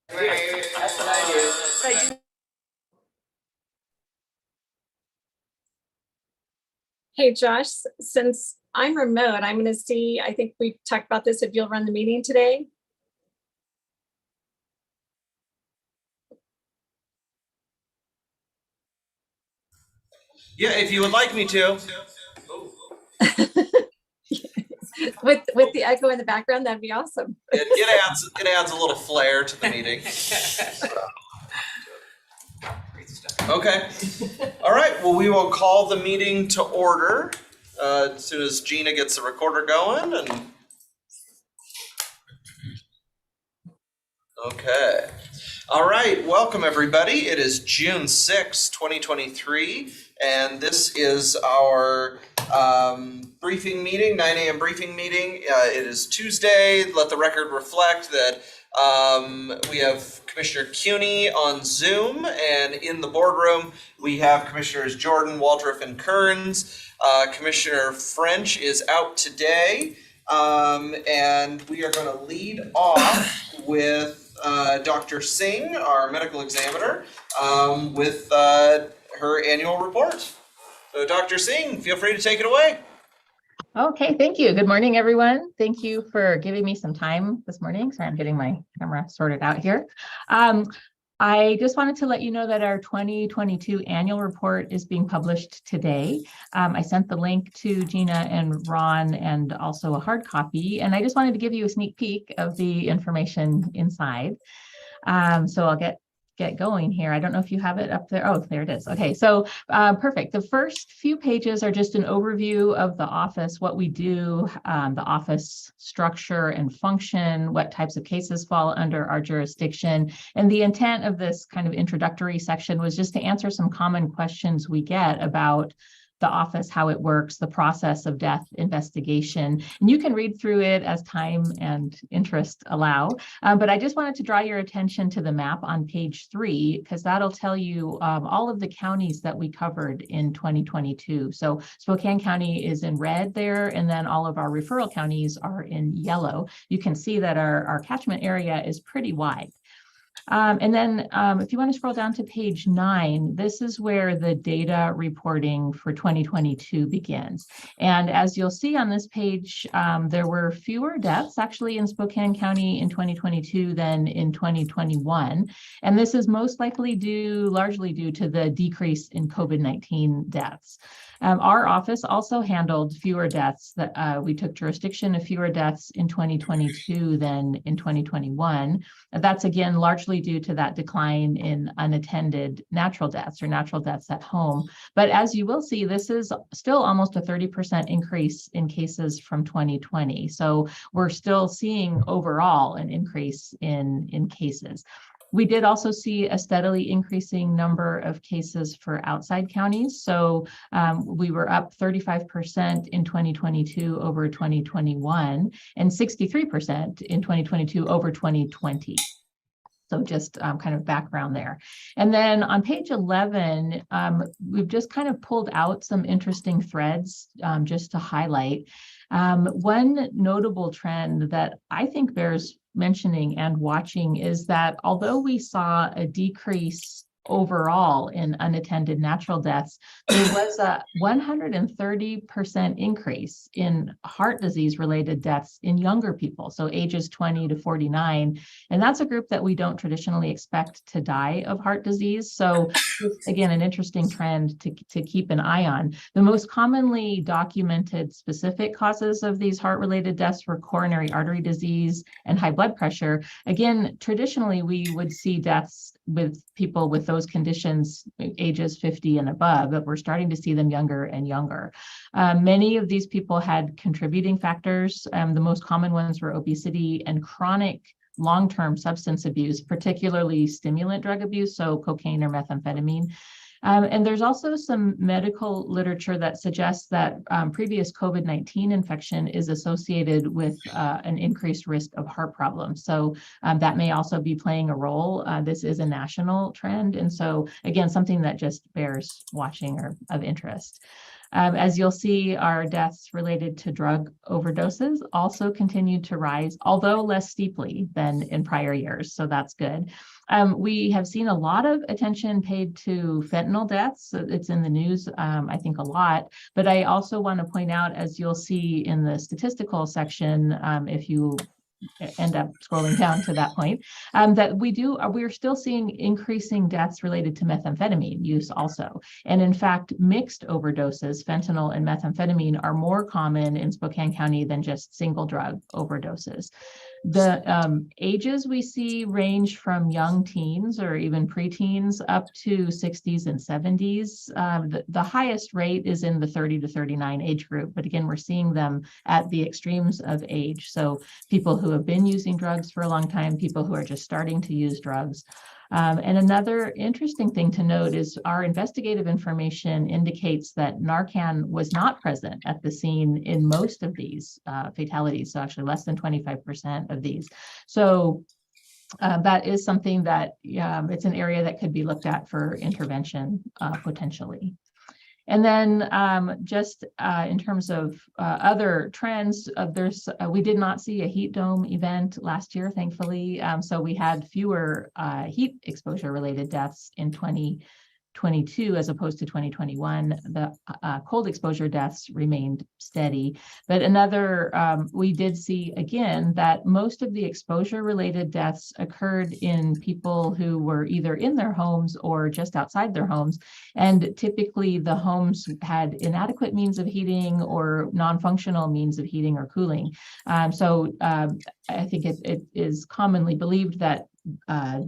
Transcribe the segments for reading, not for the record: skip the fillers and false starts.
That's what I do. But I do. Hey, Josh, since I'm remote, I'm going to see, I think we talked about this, if you'll run the meeting today. Yeah, if you would like me to. With the echo in the background, that'd be awesome. It adds a little flair to the meeting. Okay. All right. Well, we will call the meeting to order as soon as Gina gets the recorder going. Okay. All right. Welcome, everybody. It is June 6, 2023, and this is our briefing meeting, 9 a.m. briefing meeting. It is Tuesday. Let the record reflect that we have Commissioner Cuney on Zoom, and in the boardroom we have Commissioners Jordan, Waldrop, and Kearns. Commissioner French is out today, and we are going to lead off with Dr. Singh, our medical examiner, with her annual report. So Dr. Singh, feel free to take it away. Okay, thank you. Good morning, everyone. Thank you for giving me some time this morning. Sorry, I'm getting my camera sorted out here. I just wanted to let you know that our 2022 annual report is being published today. I sent the link to Gina and Ron and also a hard copy, and I just wanted to give you a sneak peek of the information inside. So I'll get going here. I don't know if you have it up there. Oh, there it is. Okay, so perfect. The first few pages are just an overview of the office, what we do, the office structure and function, what types of cases fall under our jurisdiction. And the intent of this kind of introductory section was just to answer some common questions we get about the office, how it works, the process of death investigation. And you can read through it as time and interest allow. But I just wanted to draw your attention to the map on page 3, because that'll tell you all of the counties that we covered in 2022. So Spokane County is in red there, and then all of our referral counties are in yellow. You can see that our catchment area is pretty wide. And then if you want to scroll down to page 9, this is where the data reporting for 2022 begins. And as you'll see on this page, there were fewer deaths actually in Spokane County in 2022 than in 2021. And this is most likely largely due to the decrease in COVID-19 deaths. Our office also handled fewer deaths. We took jurisdiction of fewer deaths in 2022 than in 2021. That's again largely due to that decline in unattended natural deaths or natural deaths at home. But as you will see, this is still almost a 30% increase in cases from 2020. So we're still seeing overall an increase in cases. We did also see a steadily increasing number of cases for outside counties. So we were up 35% in 2022 over 2021 and 63% in 2022 over 2020. So just kind of background there. And then on page 11, we've just kind of pulled out some interesting threads just to highlight. One notable trend that I think bears mentioning and watching is that although we saw a decrease overall in unattended natural deaths, there was a 130% increase in heart disease related deaths in younger people, so ages 20 to 49. And that's a group that we don't traditionally expect to die of heart disease. So again, an interesting trend to keep an eye on. The most commonly documented specific causes of these heart related deaths were coronary artery disease and high blood pressure. Again, traditionally, we would see deaths with people with those conditions ages 50 and above, but we're starting to see them younger and younger. Many of these people had contributing factors. The most common ones were obesity and chronic long-term substance abuse, particularly stimulant drug abuse, so cocaine or methamphetamine. And there's also some medical literature that suggests that previous COVID-19 infection is associated with an increased risk of heart problems. So that may also be playing a role. This is a national trend. And so again, something that just bears watching or of interest. As you'll see, our deaths related to drug overdoses also continued to rise, although less steeply than in prior years, so that's good. We have seen a lot of attention paid to fentanyl deaths. It's in the news, I think, a lot. But I also want to point out, as you'll see in the statistical section, if you end up scrolling down to that point, that we're still seeing increasing deaths related to methamphetamine use also. And in fact, mixed overdoses, fentanyl and methamphetamine, are more common in Spokane County than just single drug overdoses. The ages we see range from young teens or even preteens up to 60s and 70s. The highest rate is in the 30 to 39 age group, but again, we're seeing them at the extremes of age. So people who have been using drugs for a long time, people who are just starting to use drugs. And another interesting thing to note is our investigative information indicates that Narcan was not present at the scene in most of these fatalities, so actually less than 25% of these. So that is something that it's an area that could be looked at for intervention potentially. And then just in terms of other trends, we did not see a heat dome event last year, thankfully. So we had fewer heat exposure related deaths in 2022 as opposed to 2021. The cold exposure deaths remained steady. But we did see again that most of the exposure related deaths occurred in people who were either in their homes or just outside their homes. And typically the homes had inadequate means of heating or non-functional means of heating or cooling. So I think it is commonly believed that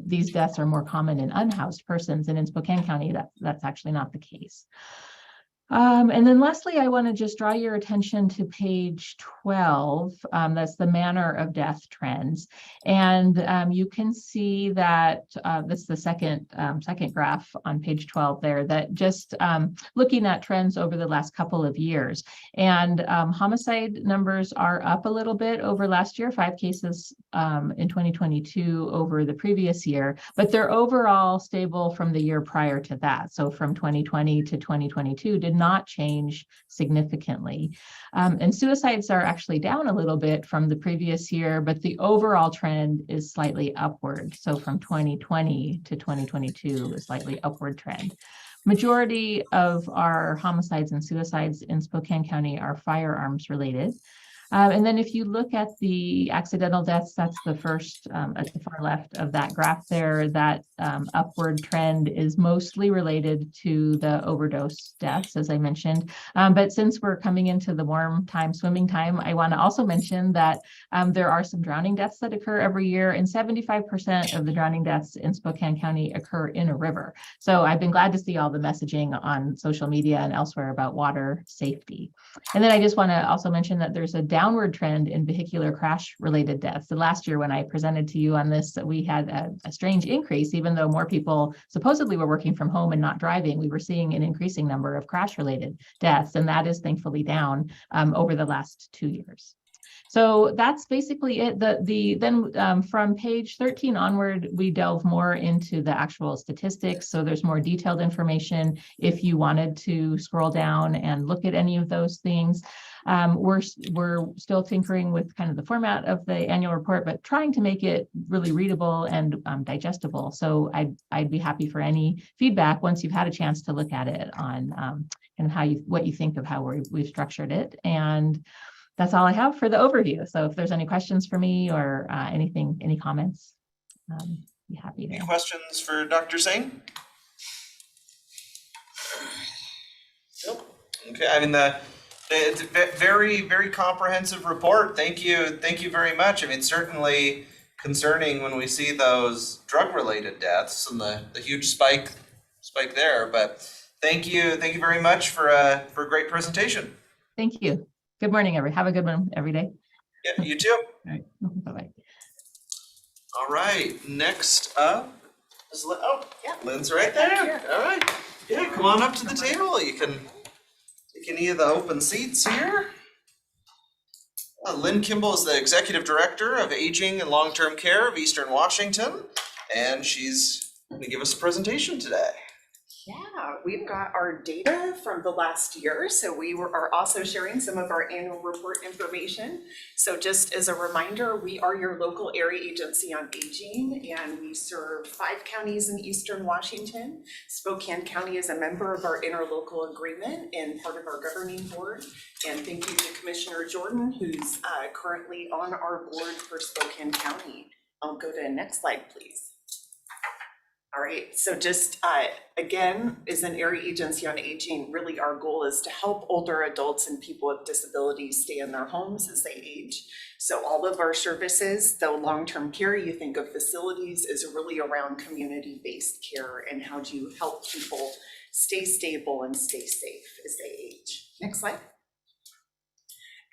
these deaths are more common in unhoused persons, and in Spokane County, that's actually not the case. And then lastly, I want to just draw your attention to page 12. That's the manner of death trends. And you can see that this is the second graph on page 12 there, that just looking at trends over the last couple of years. And homicide numbers are up a little bit over last year, 5 cases in 2022 over the previous year, but they're overall stable from the year prior to that. So from 2020 to 2022 did not change significantly. And suicides are actually down a little bit from the previous year, but the overall trend is slightly upward. So from 2020 to 2022, a slightly upward trend. Majority of our homicides and suicides in Spokane County are firearms related. And then if you look at the accidental deaths, that's the first at the far left of that graph there, that upward trend is mostly related to the overdose deaths, as I mentioned. But since we're coming into the warm time, swimming time, I want to also mention that there are some drowning deaths that occur every year, and 75% of the drowning deaths in Spokane County occur in a river. So I've been glad to see all the messaging on social media and elsewhere about water safety. And then I just want to also mention that there's a downward trend in vehicular crash related deaths. The last year when I presented to you on this, we had a strange increase. Even though more people supposedly were working from home and not driving, we were seeing an increasing number of crash related deaths, and that is thankfully down over the last 2 years. So that's basically it. Then from page 13 onward, we delve more into the actual statistics. So there's more detailed information if you wanted to scroll down and look at any of those things. We're still tinkering with kind of the format of the annual report, but trying to make it really readable and digestible. So I'd be happy for any feedback once you've had a chance to look at it on and what you think of how we've structured it. And that's all I have for the overview. So if there's any questions for me or any comments, be happy to. Any questions for Dr. Singh? Nope. Okay, I mean, it's a very, very comprehensive report. Thank you very much. I mean, certainly concerning when we see those drug-related deaths and the huge spike there. But thank you very much for a great presentation. Thank you. Good morning, have a good one every day. Yeah, you too. All right, bye-bye. All right, next up is Lynn's right there. All right, yeah, come on up to the table. You can take any of the open seats here. Lynn Kimball is the Executive Director of Aging and Long-Term Care of Eastern Washington, and she's going to give us a presentation today. Yeah, we've got our data from the last year, so are also sharing some of our annual report information. So just as a reminder, we are your local area agency on aging, and we serve 5 counties in eastern Washington. Spokane County is a member of our interlocal agreement and part of our governing board. And thank you to Commissioner Jordan, who's currently on our board for Spokane County. I'll go to the next slide, please. All right, so just again, as an area agency on aging, really our goal is to help older adults and people with disabilities stay in their homes as they age. So all of our services, though long-term care, you think of facilities, is really around community-based care and how do you help people stay stable and stay safe as they age. Next slide.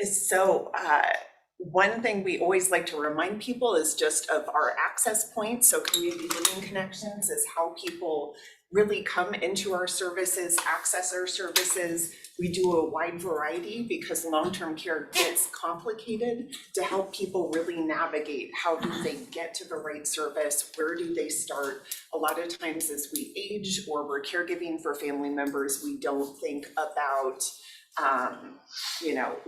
So one thing we always like to remind people is just of our access points. So Community Living Connections is how people really come into our services, access our services. We do a wide variety because long-term care gets complicated to help people really navigate how do they get to the right service, where do they start. A lot of times as we age or we're caregiving for family members, we don't think about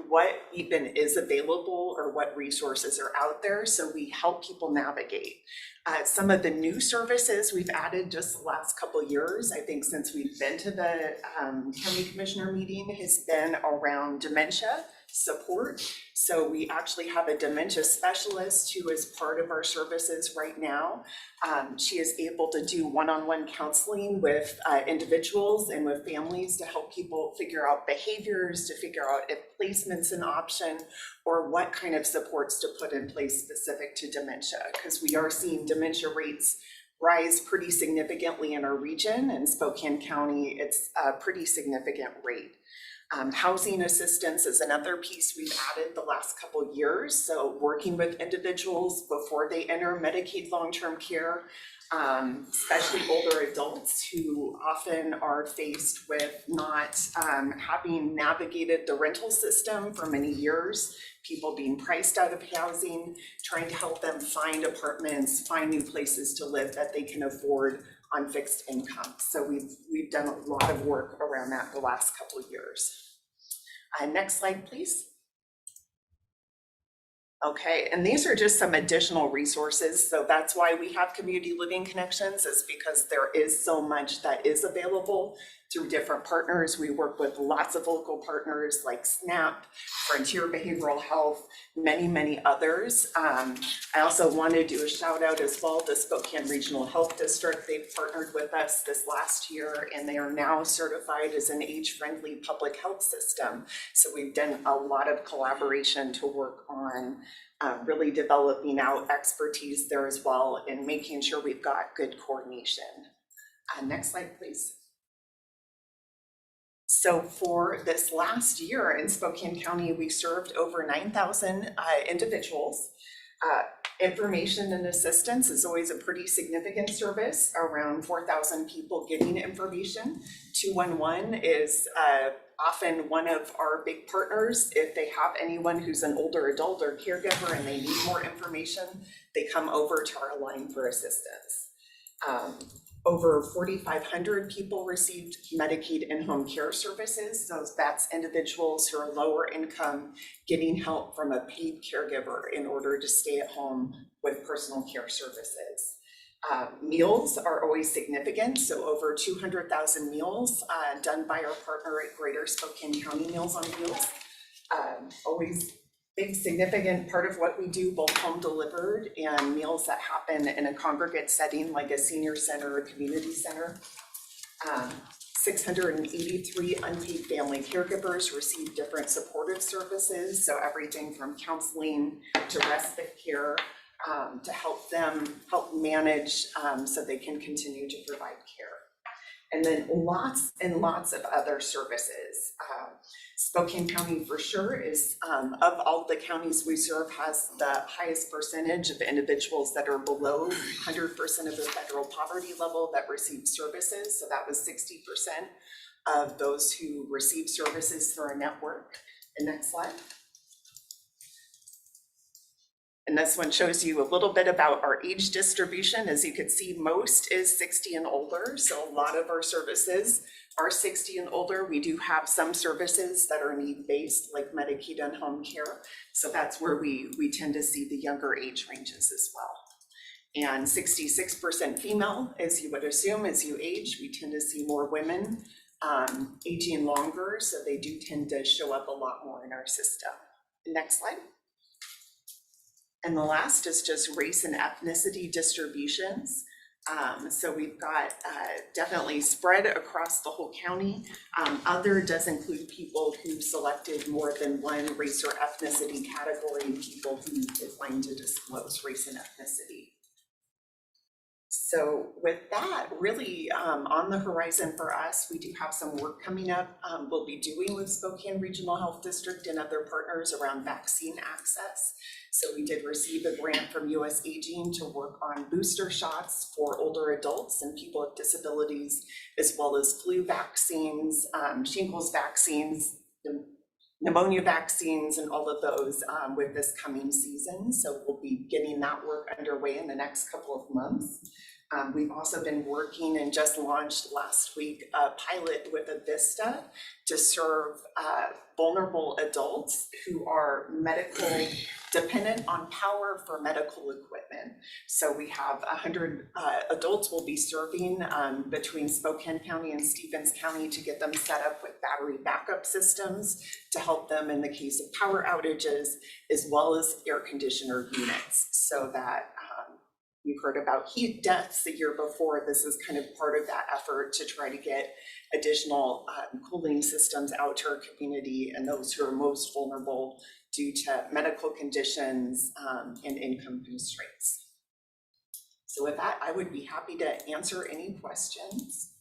what even is available or what resources are out there. So we help people navigate. Some of the new services we've added just the last couple of years, I think since we've been to the county commissioner meeting, has been around dementia support. So we actually have a dementia specialist who is part of our services right now. She is able to do one-on-one counseling with individuals and with families to help people figure out behaviors, to figure out if placement's an option, or what kind of supports to put in place specific to dementia, because we are seeing dementia rates rise pretty significantly in our region. In Spokane County, it's a pretty significant rate. Housing assistance is another piece we've added the last couple of years. So working with individuals before they enter Medicaid long-term care, especially older adults who often are faced with not having navigated the rental system for many years, people being priced out of housing, trying to help them find apartments, find new places to live that they can afford on fixed income. So we've done a lot of work around that the last couple of years. Next slide, please. Okay, and these are just some additional resources. So that's why we have Community Living Connections, is because there is so much that is available through different partners. We work with lots of local partners like SNAP, Frontier Behavioral Health, many others. I also want to do a shout out as well to Spokane Regional Health District. They've partnered with us this last year and they are now certified as an age-friendly public health system. So we've done a lot of collaboration to work on really developing out expertise there as well and making sure we've got good coordination. Next slide, please. So for this last year in Spokane County, we served over 9,000 individuals. Information and assistance is always a pretty significant service, around 4,000 people getting information. 211 is often one of our big partners. If they have anyone who's an older adult or caregiver and they need more information, they come over to our line for assistance. Over 4,500 people received Medicaid in-home care services. So that's individuals who are lower income getting help from a paid caregiver in order to stay at home with personal care services. Meals are always significant. So over 200,000 meals done by our partner at Greater Spokane County Meals on Wheels. Always big significant part of what we do, both home delivered and meals that happen in a congregate setting like a senior center or community center. 683 unpaid family caregivers receive different supportive services. So everything from counseling to respite care to help them manage so they can continue to provide care. And then lots and lots of other services. Spokane County for sure is, of all the counties we serve, has the highest percentage of individuals that are below 100% of the federal poverty level that receive services. So that was 60% of those who receive services through our network. And next slide. And this one shows you a little bit about our age distribution. As you can see, most is 60 and older. So a lot of our services are 60 and older. We do have some services that are need-based, like Medicaid and home care. So that's where we tend to see the younger age ranges as well. And 66% female, as you would assume, as you age. We tend to see more women aging longer, so they do tend to show up a lot more in our system. Next slide. And the last is just race and ethnicity distributions. So we've got definitely spread across the whole county. Other does include people who selected more than one race or ethnicity category, people who declined to disclose race and ethnicity. So with that, really on the horizon for us, we do have some work coming up. We'll be doing with Spokane Regional Health District and other partners around vaccine access. So we did receive a grant from US Aging to work on booster shots for older adults and people with disabilities, as well as flu vaccines, shingles vaccines, pneumonia vaccines, and all of those with this coming season. So we'll be getting that work underway in the next couple of months. We've also been working and just launched last week a pilot with Avista to serve vulnerable adults who are medical dependent on power for medical equipment. So we have 100 adults we'll be serving between Spokane County and Stephens County to get them set up with battery backup systems to help them in the case of power outages, as well as air conditioner units, so that you've heard about heat deaths the year before. This is kind of part of that effort to try to get additional cooling systems out to our community and those who are most vulnerable due to medical conditions and income constraints. So with that, I would be happy to answer any questions.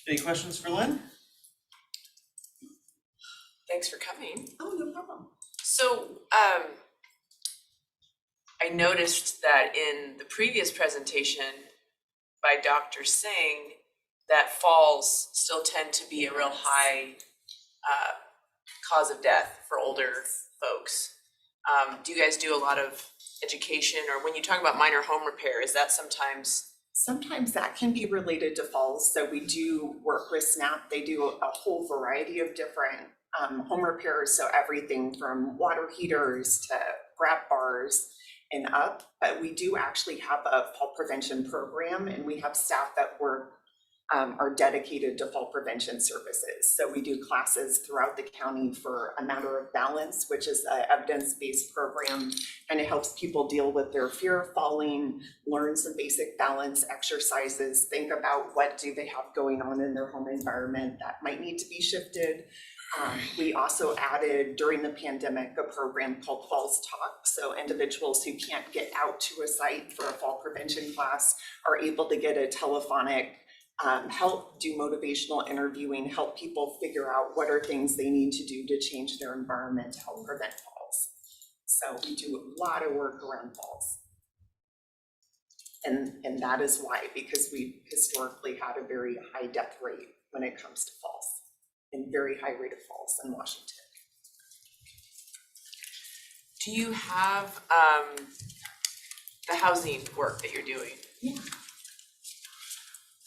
Any questions for Lynn? Thanks for coming. Oh, no problem. So I noticed that in the previous presentation by Dr. Singh, that falls still tend to be a real high cause of death for older folks. Do you guys do a lot of education, or when you talk about minor home repair, is that sometimes? Sometimes that can be related to falls. So we do work with SNAP. They do a whole variety of different home repairs. So everything from water heaters to grab bars and up. But we do actually have a fall prevention program, and we have staff that work are dedicated to fall prevention services. So we do classes throughout the county for A Matter of Balance, which is an evidence-based program, and it helps people deal with their fear of falling, learn some basic balance exercises, think about what do they have going on in their home environment that might need to be shifted. We also added during the pandemic a program called Falls Talk. So individuals who can't get out to a site for a fall prevention class are able to get a telephonic help, do motivational interviewing, help people figure out what are things they need to do to change their environment to help prevent falls. So we do a lot of work around falls. And that is why, because we've historically had a very high death rate when it comes to falls, and very high rate of falls in Washington. Do you have the housing work that you're doing? Yeah.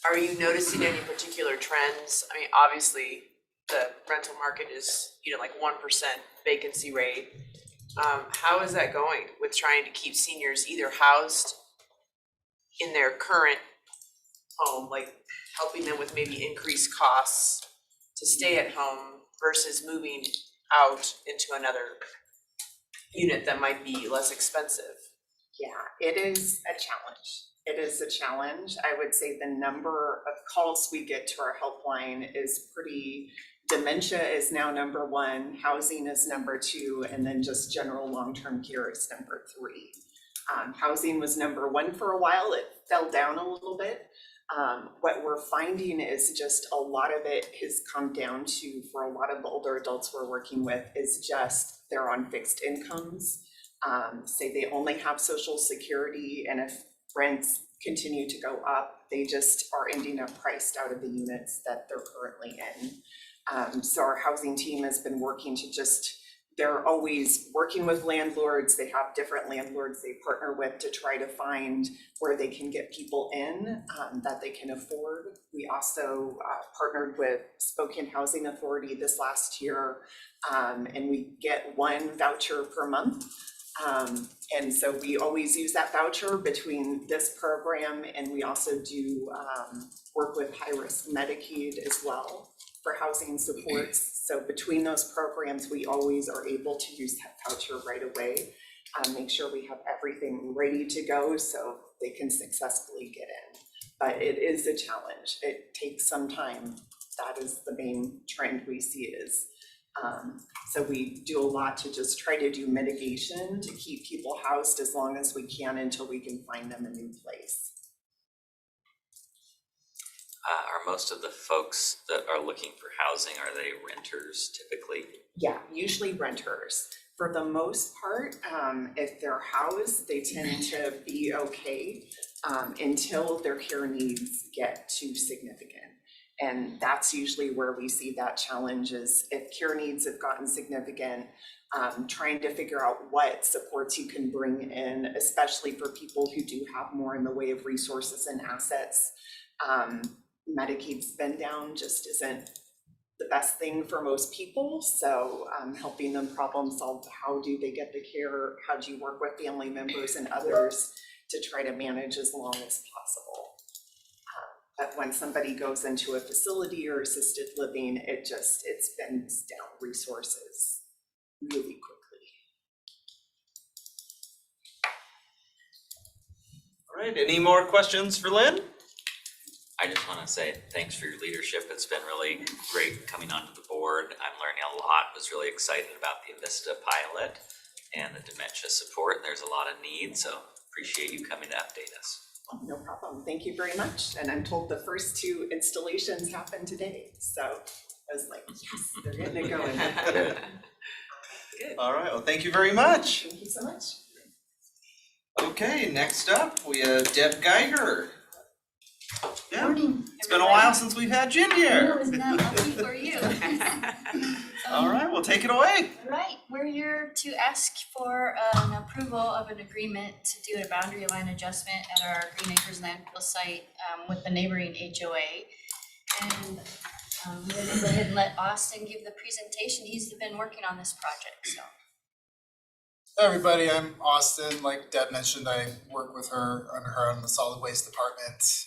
Are you noticing any particular trends? I mean, obviously the rental market is, like 1% vacancy rate. How is that going with trying to keep seniors either housed in their current home, like helping them with maybe increased costs to stay at home versus moving out into another unit that might be less expensive? Yeah, it is a challenge. It is a challenge. I would say the number of calls we get to our helpline is pretty, dementia is now number one, housing is number two, and then just general long-term care is number three. Housing was number one for a while. It fell down a little bit. What we're finding is just a lot of it has come down to, for a lot of the older adults we're working with, is just they're on fixed incomes. Say they only have Social Security, and if rents continue to go up, they just are ending up priced out of the units that they're currently in. So our housing team has been working to just they're always working with landlords. They have different landlords they partner with to try to find where they can get people in that they can afford. We also partnered with Spokane Housing Authority this last year, and we get 1 voucher per month. And so we always use that voucher between this program, and we also do work with high-risk Medicaid as well for housing supports. So between those programs, we always are able to use that voucher right away, make sure we have everything ready to go so they can successfully get in. But it is a challenge. It takes some time. That is the main trend we see is. So we do a lot to just try to do mitigation to keep people housed as long as we can until we can find them a new place. Are most of the folks that are looking for housing, are they renters typically? Yeah, usually renters. For the most part, if they're housed, they tend to be okay until their care needs get too significant. And that's usually where we see that challenge is if care needs have gotten significant, trying to figure out what supports you can bring in, especially for people who do have more in the way of resources and assets. Medicaid spend down just isn't the best thing for most people. So helping them problem solve, how do they get the care? How do you work with family members and others to try to manage as long as possible? But when somebody goes into a facility or assisted living, it spends down resources really quickly. All right, any more questions for Lynn? I just want to say thanks for your leadership. It's been really great coming onto the board. I'm learning a lot. Was really excited about the Avista pilot and the dementia support. There's a lot of need, so appreciate you coming to update us. Oh, no problem. Thank you very much. And I'm told the first 2 installations happened today. So I was like, yes, they're getting it going. Good. All right, well, thank you very much. Thank you so much. Okay, next up, we have Deb Geiger. Yeah, Morning, it's been a while since we've had Jen here. Isn't that lucky for you? All right, well, take it away. All right, we're here to ask for an approval of an agreement to do a boundary line adjustment at our Green Acres landfill site with the neighboring HOA. And we're gonna go ahead and let Austin give the presentation. He's been working on this project, so. Hey everybody, I'm Austin. Like Deb mentioned, I work with her on the solid waste department.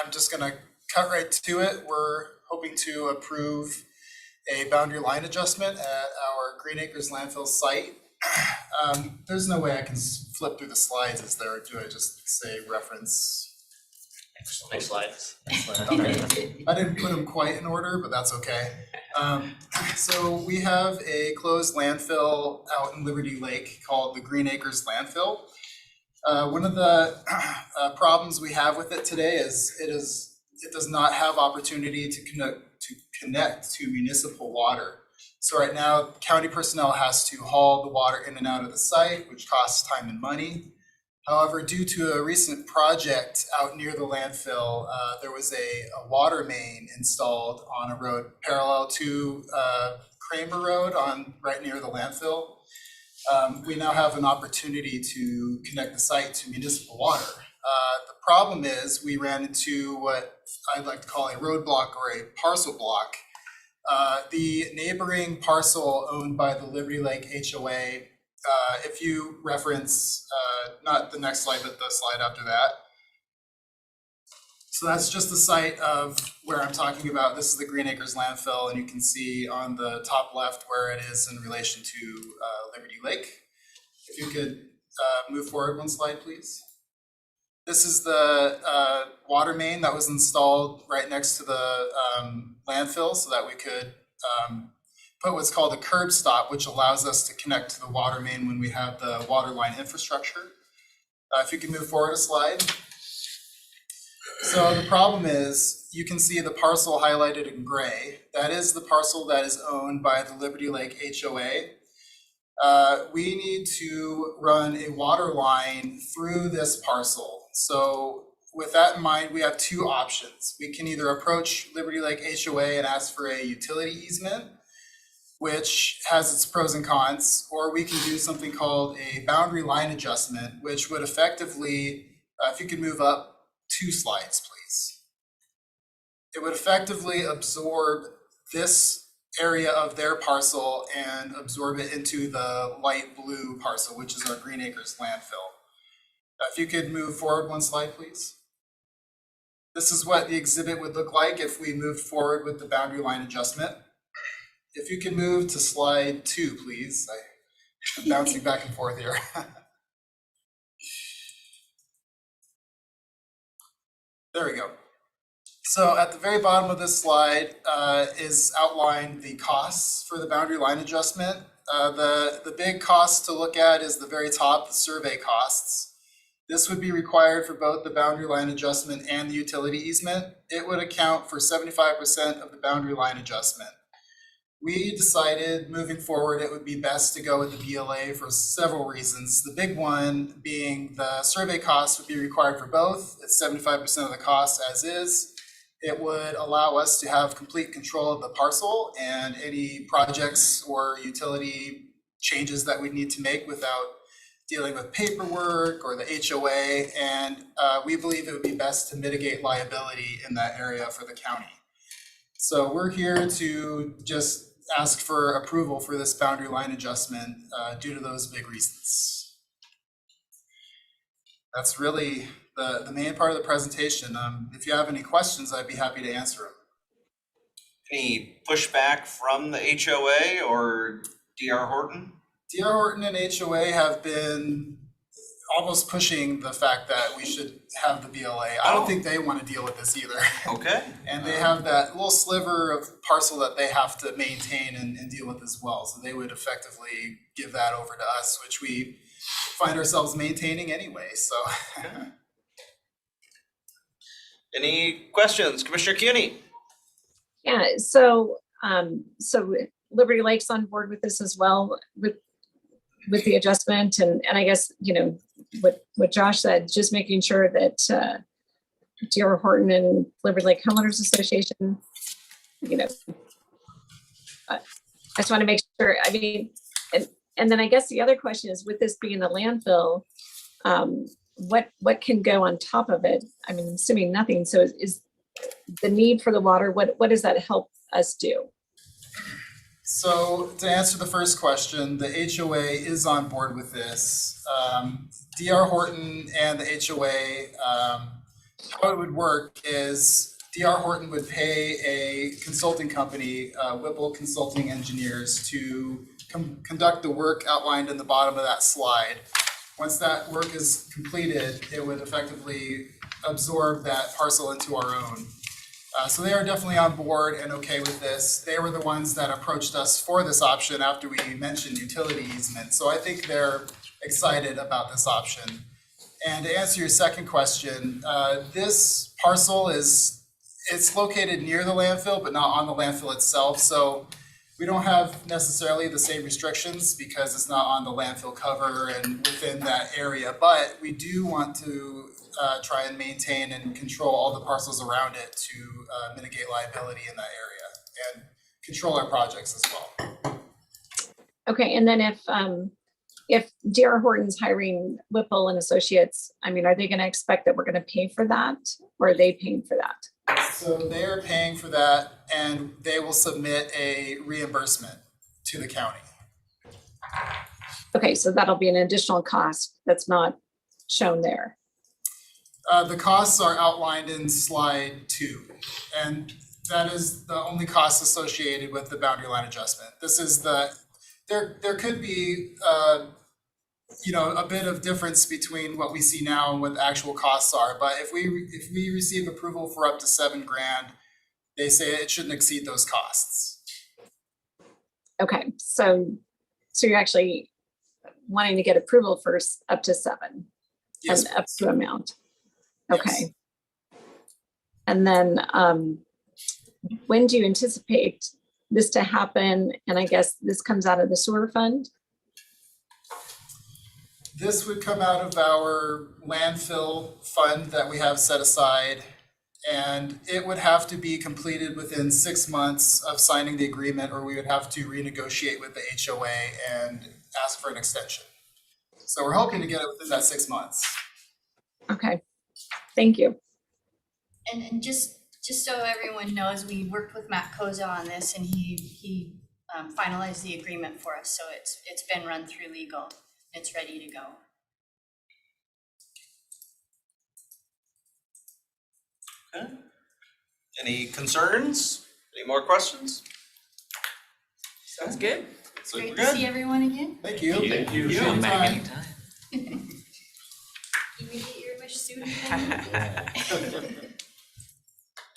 I'm just gonna cut right to it. We're hoping to approve a boundary line adjustment at our Green Acres landfill site. There's no way I can flip through the slides, is there? Or do I just say reference? Next slides. Okay. I didn't put them quite in order, but that's okay. So we have a closed landfill out in Liberty Lake called the Green Acres landfill. One of the problems we have with it today is it does not have opportunity to connect to municipal water. So right now, county personnel has to haul the water in and out of the site, which costs time and money. However, due to a recent project out near the landfill, there was a water main installed on a road parallel to Kramer Road right near the landfill. We now have an opportunity to connect the site to municipal water. The problem is we ran into what I'd like to call a roadblock or a parcel block. The neighboring parcel owned by the Liberty Lake HOA, if you reference, not the next slide, but the slide after that. So that's just the site of where I'm talking about. This is the Green Acres landfill, and you can see on the top left where it is in relation to Liberty Lake. If you could move forward one slide, please. This is the water main that was installed right next to the landfill so that we could put what's called a curb stop, which allows us to connect to the water main when we have the water line infrastructure. If you can move forward a slide. So the problem is, you can see the parcel highlighted in gray. That is the parcel that is owned by the Liberty Lake HOA. We need to run a water line through this parcel. So with that in mind, we have 2 options. We can either approach Liberty Lake HOA and ask for a utility easement, which has its pros and cons, or we can do something called a boundary line adjustment, which would effectively, if you could move up 2 slides, please. It would effectively absorb this area of their parcel and absorb it into the light blue parcel, which is our Green Acres landfill. If you could move forward 1 slide, please. This is what the exhibit would look like if we moved forward with the boundary line adjustment. If you can move to slide 2, please. I'm bouncing back and forth here. There we go. So at the very bottom of this slide is outlined the costs for the boundary line adjustment. The big cost to look at is the very top, the survey costs. This would be required for both the boundary line adjustment and the utility easement. It would account for 75% of the boundary line adjustment. We decided moving forward it would be best to go with the BLA for several reasons. The big one being the survey costs would be required for both. It's 75% of the cost as is. It would allow us to have complete control of the parcel and any projects or utility changes that we need to make without dealing with paperwork or the HOA, and we believe it would be best to mitigate liability in that area for the county. So we're here to just ask for approval for this boundary line adjustment due to those big reasons. That's really the main part of the presentation. If you have any questions, I'd be happy to answer them. Any pushback from the HOA or DR Horton? DR Horton and HOA have been almost pushing the fact that we should have the BLA. I don't think they want to deal with this either. Okay. And they have that little sliver of parcel that they have to maintain and deal with as well. So they would effectively give that over to us, which we find ourselves maintaining anyway, so. Any questions? Commissioner Cuny? Yeah, so Liberty Lake's on board with this as well, with the adjustment, and I guess, you know, what Josh said, just making sure that D.R. Horton and Liberty Lake Homeowners Association, you know, I just want to make sure, I mean, and then I guess the other question is, with this being a landfill, what can go on top of it? I mean, assuming nothing, so is the need for the water, what does that help us do? So to answer the first question, the HOA is on board with this. DR Horton and the HOA, how it would work is DR Horton would pay a consulting company, Whipple Consulting Engineers, to conduct the work outlined in the bottom of that slide. Once that work is completed, it would effectively absorb that parcel into our own. So they are definitely on board and okay with this. They were the ones that approached us for this option after we mentioned utility easement. So I think they're excited about this option. And to answer your second question, this parcel it's located near the landfill, but not on the landfill itself. So we don't have necessarily the same restrictions because it's not on the landfill cover and within that area. But we do want to try and maintain and control all the parcels around it to mitigate liability in that area and control our projects as well. Okay, and then if D.R. Horton's hiring Whipple and Associates, I mean, are they going to expect that we're going to pay for that, or are they paying for that? So they are paying for that, and they will submit a reimbursement to the county. Okay, so that'll be an additional cost that's not shown there. The costs are outlined in slide 2, and that is the only cost associated with the boundary line adjustment. This is there could be you know, a bit of difference between what we see now and what the actual costs are, but if we receive approval for up to $7,000, they say it shouldn't exceed those costs. Okay, so you're actually wanting to get approval for up to 7, Yes. and up to amount. Yes. Okay. And then when do you anticipate this to happen? And I guess this comes out of the sewer fund? This would come out of our landfill fund that we have set aside. And it would have to be completed within 6 months of signing the agreement, or we would have to renegotiate with the HOA and ask for an extension. So we're hoping to get it within that 6 months. Okay, thank you. And just so everyone knows, we worked with Matt Koza on this and he finalized the agreement for us. So it's been run through legal. It's ready to go. Okay. Any concerns? Any more questions? Sounds good. It's We're great good. to see everyone again. Thank you. Thank you. Come back Anytime. anytime. You may get your wish soon. Again.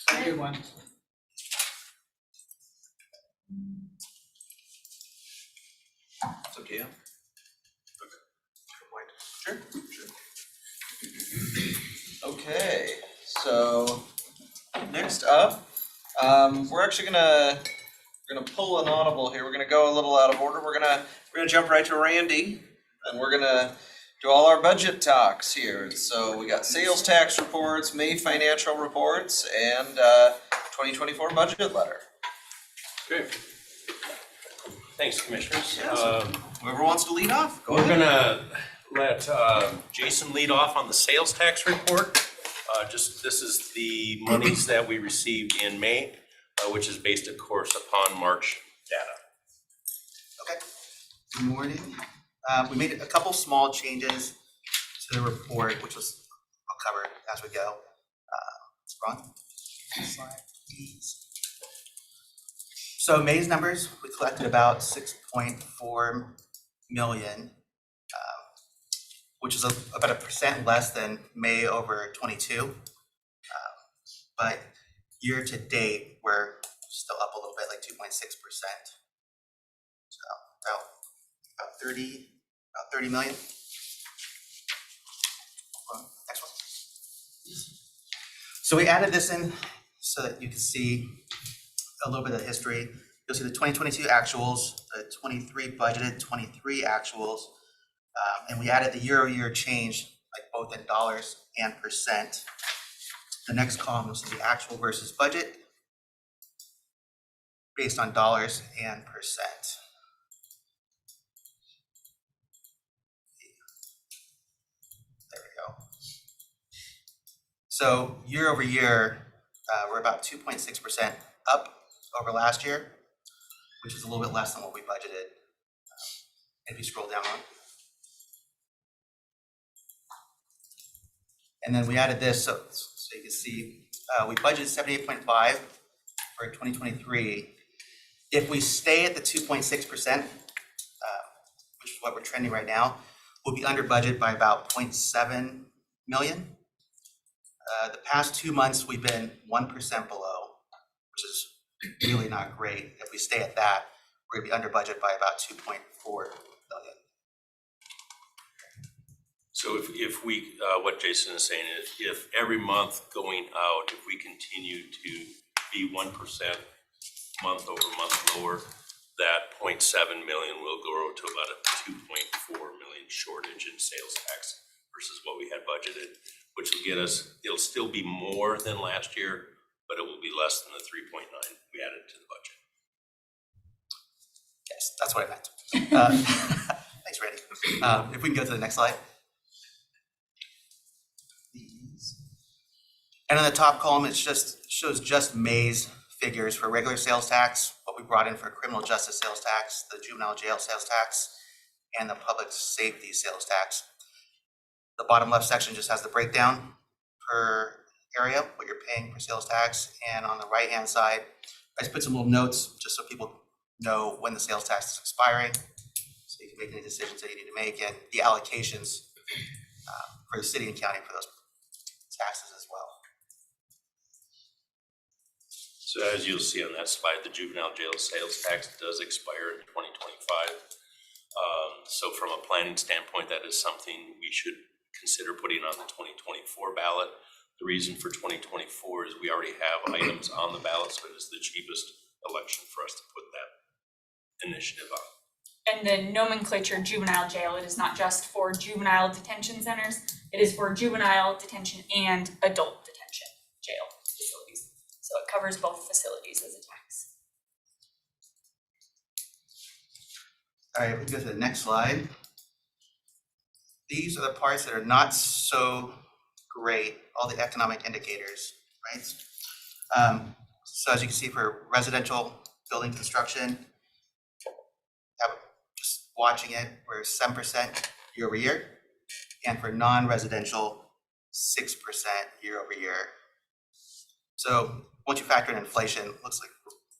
Have a good one. It's up to you. Sure, sure. Okay, so next up, we're actually gonna pull an audible here. We're gonna go a little out of order. We're gonna jump right to Randy, and we're gonna do all our budget talks here. So we got sales tax reports, May financial reports, and 2024 budget letter. Okay. Thanks, Commissioners. Whoever wants to lead off, go We're ahead. gonna let Jason lead off on the sales tax report. This is the monies that we received in May, which is based, of course, upon March data. Okay, good morning. We made a couple small changes to the report, which I'll cover as we go. Ron, next slide, please. So May's numbers, we collected about 6.4 million, which is about 1% less than May over 22. But year to date, we're still up a little bit, like 2.6%. So about 30 million. Next one. So we added this in so that you can see a little bit of history. You'll see the 2022 actuals, the 23 budgeted, 23 actuals, and we added the year-over-year change, like both in dollars and percent. The next column is the actual versus budget based on dollars and percent. There we go. So year over year, we're about 2.6% up over last year, which is a little bit less than what we budgeted. If you scroll down on. And then we added this, so you can see, we budgeted 78.5 for 2023. If we stay at the 2.6%, which is what we're trending right now, we'll be under budget by about 0.7 million. The past 2 months, we've been 1% below, which is really not great. If we stay at that, we're gonna be under budget by about 2.4 million. So if we, what Jason is saying is, if every month going out, if we continue to be 1% month over month lower, that 0.7 million will grow to about a 2.4 million shortage in sales tax versus what we had budgeted, which will get us, it'll still be more than last year, but it will be less than the 3.9 we added to the budget. Yes, that's what I meant. Thanks, Randy. If we can go to the next slide. And on the top column, it shows just May's figures for regular sales tax, what we brought in for criminal justice sales tax, the juvenile jail sales tax, and the public safety sales tax. The bottom left section just has the breakdown per area, what you're paying for sales tax. And on the right-hand side, I just put some little notes just so people know when the sales tax is expiring, so you can make any decisions that you need to make, and the allocations for the city and county for those taxes as well. So as you'll see on that slide, the juvenile jail sales tax does expire in 2025. So from a planning standpoint, that is something we should consider putting on the 2024 ballot. The reason for 2024 is we already have items on the ballot, so it is the cheapest election for us to put that initiative on. And the nomenclature juvenile jail, it is not just for juvenile detention centers, it is for juvenile detention and adult detention jail. covers both facilities as a tax. All right, we go to the next slide. These are the parts that are not so great, all the economic indicators, right? So as you can see for residential building construction, just watching it, we're 7% year over year. And for non-residential, 6% year over year. So once you factor in inflation, it looks like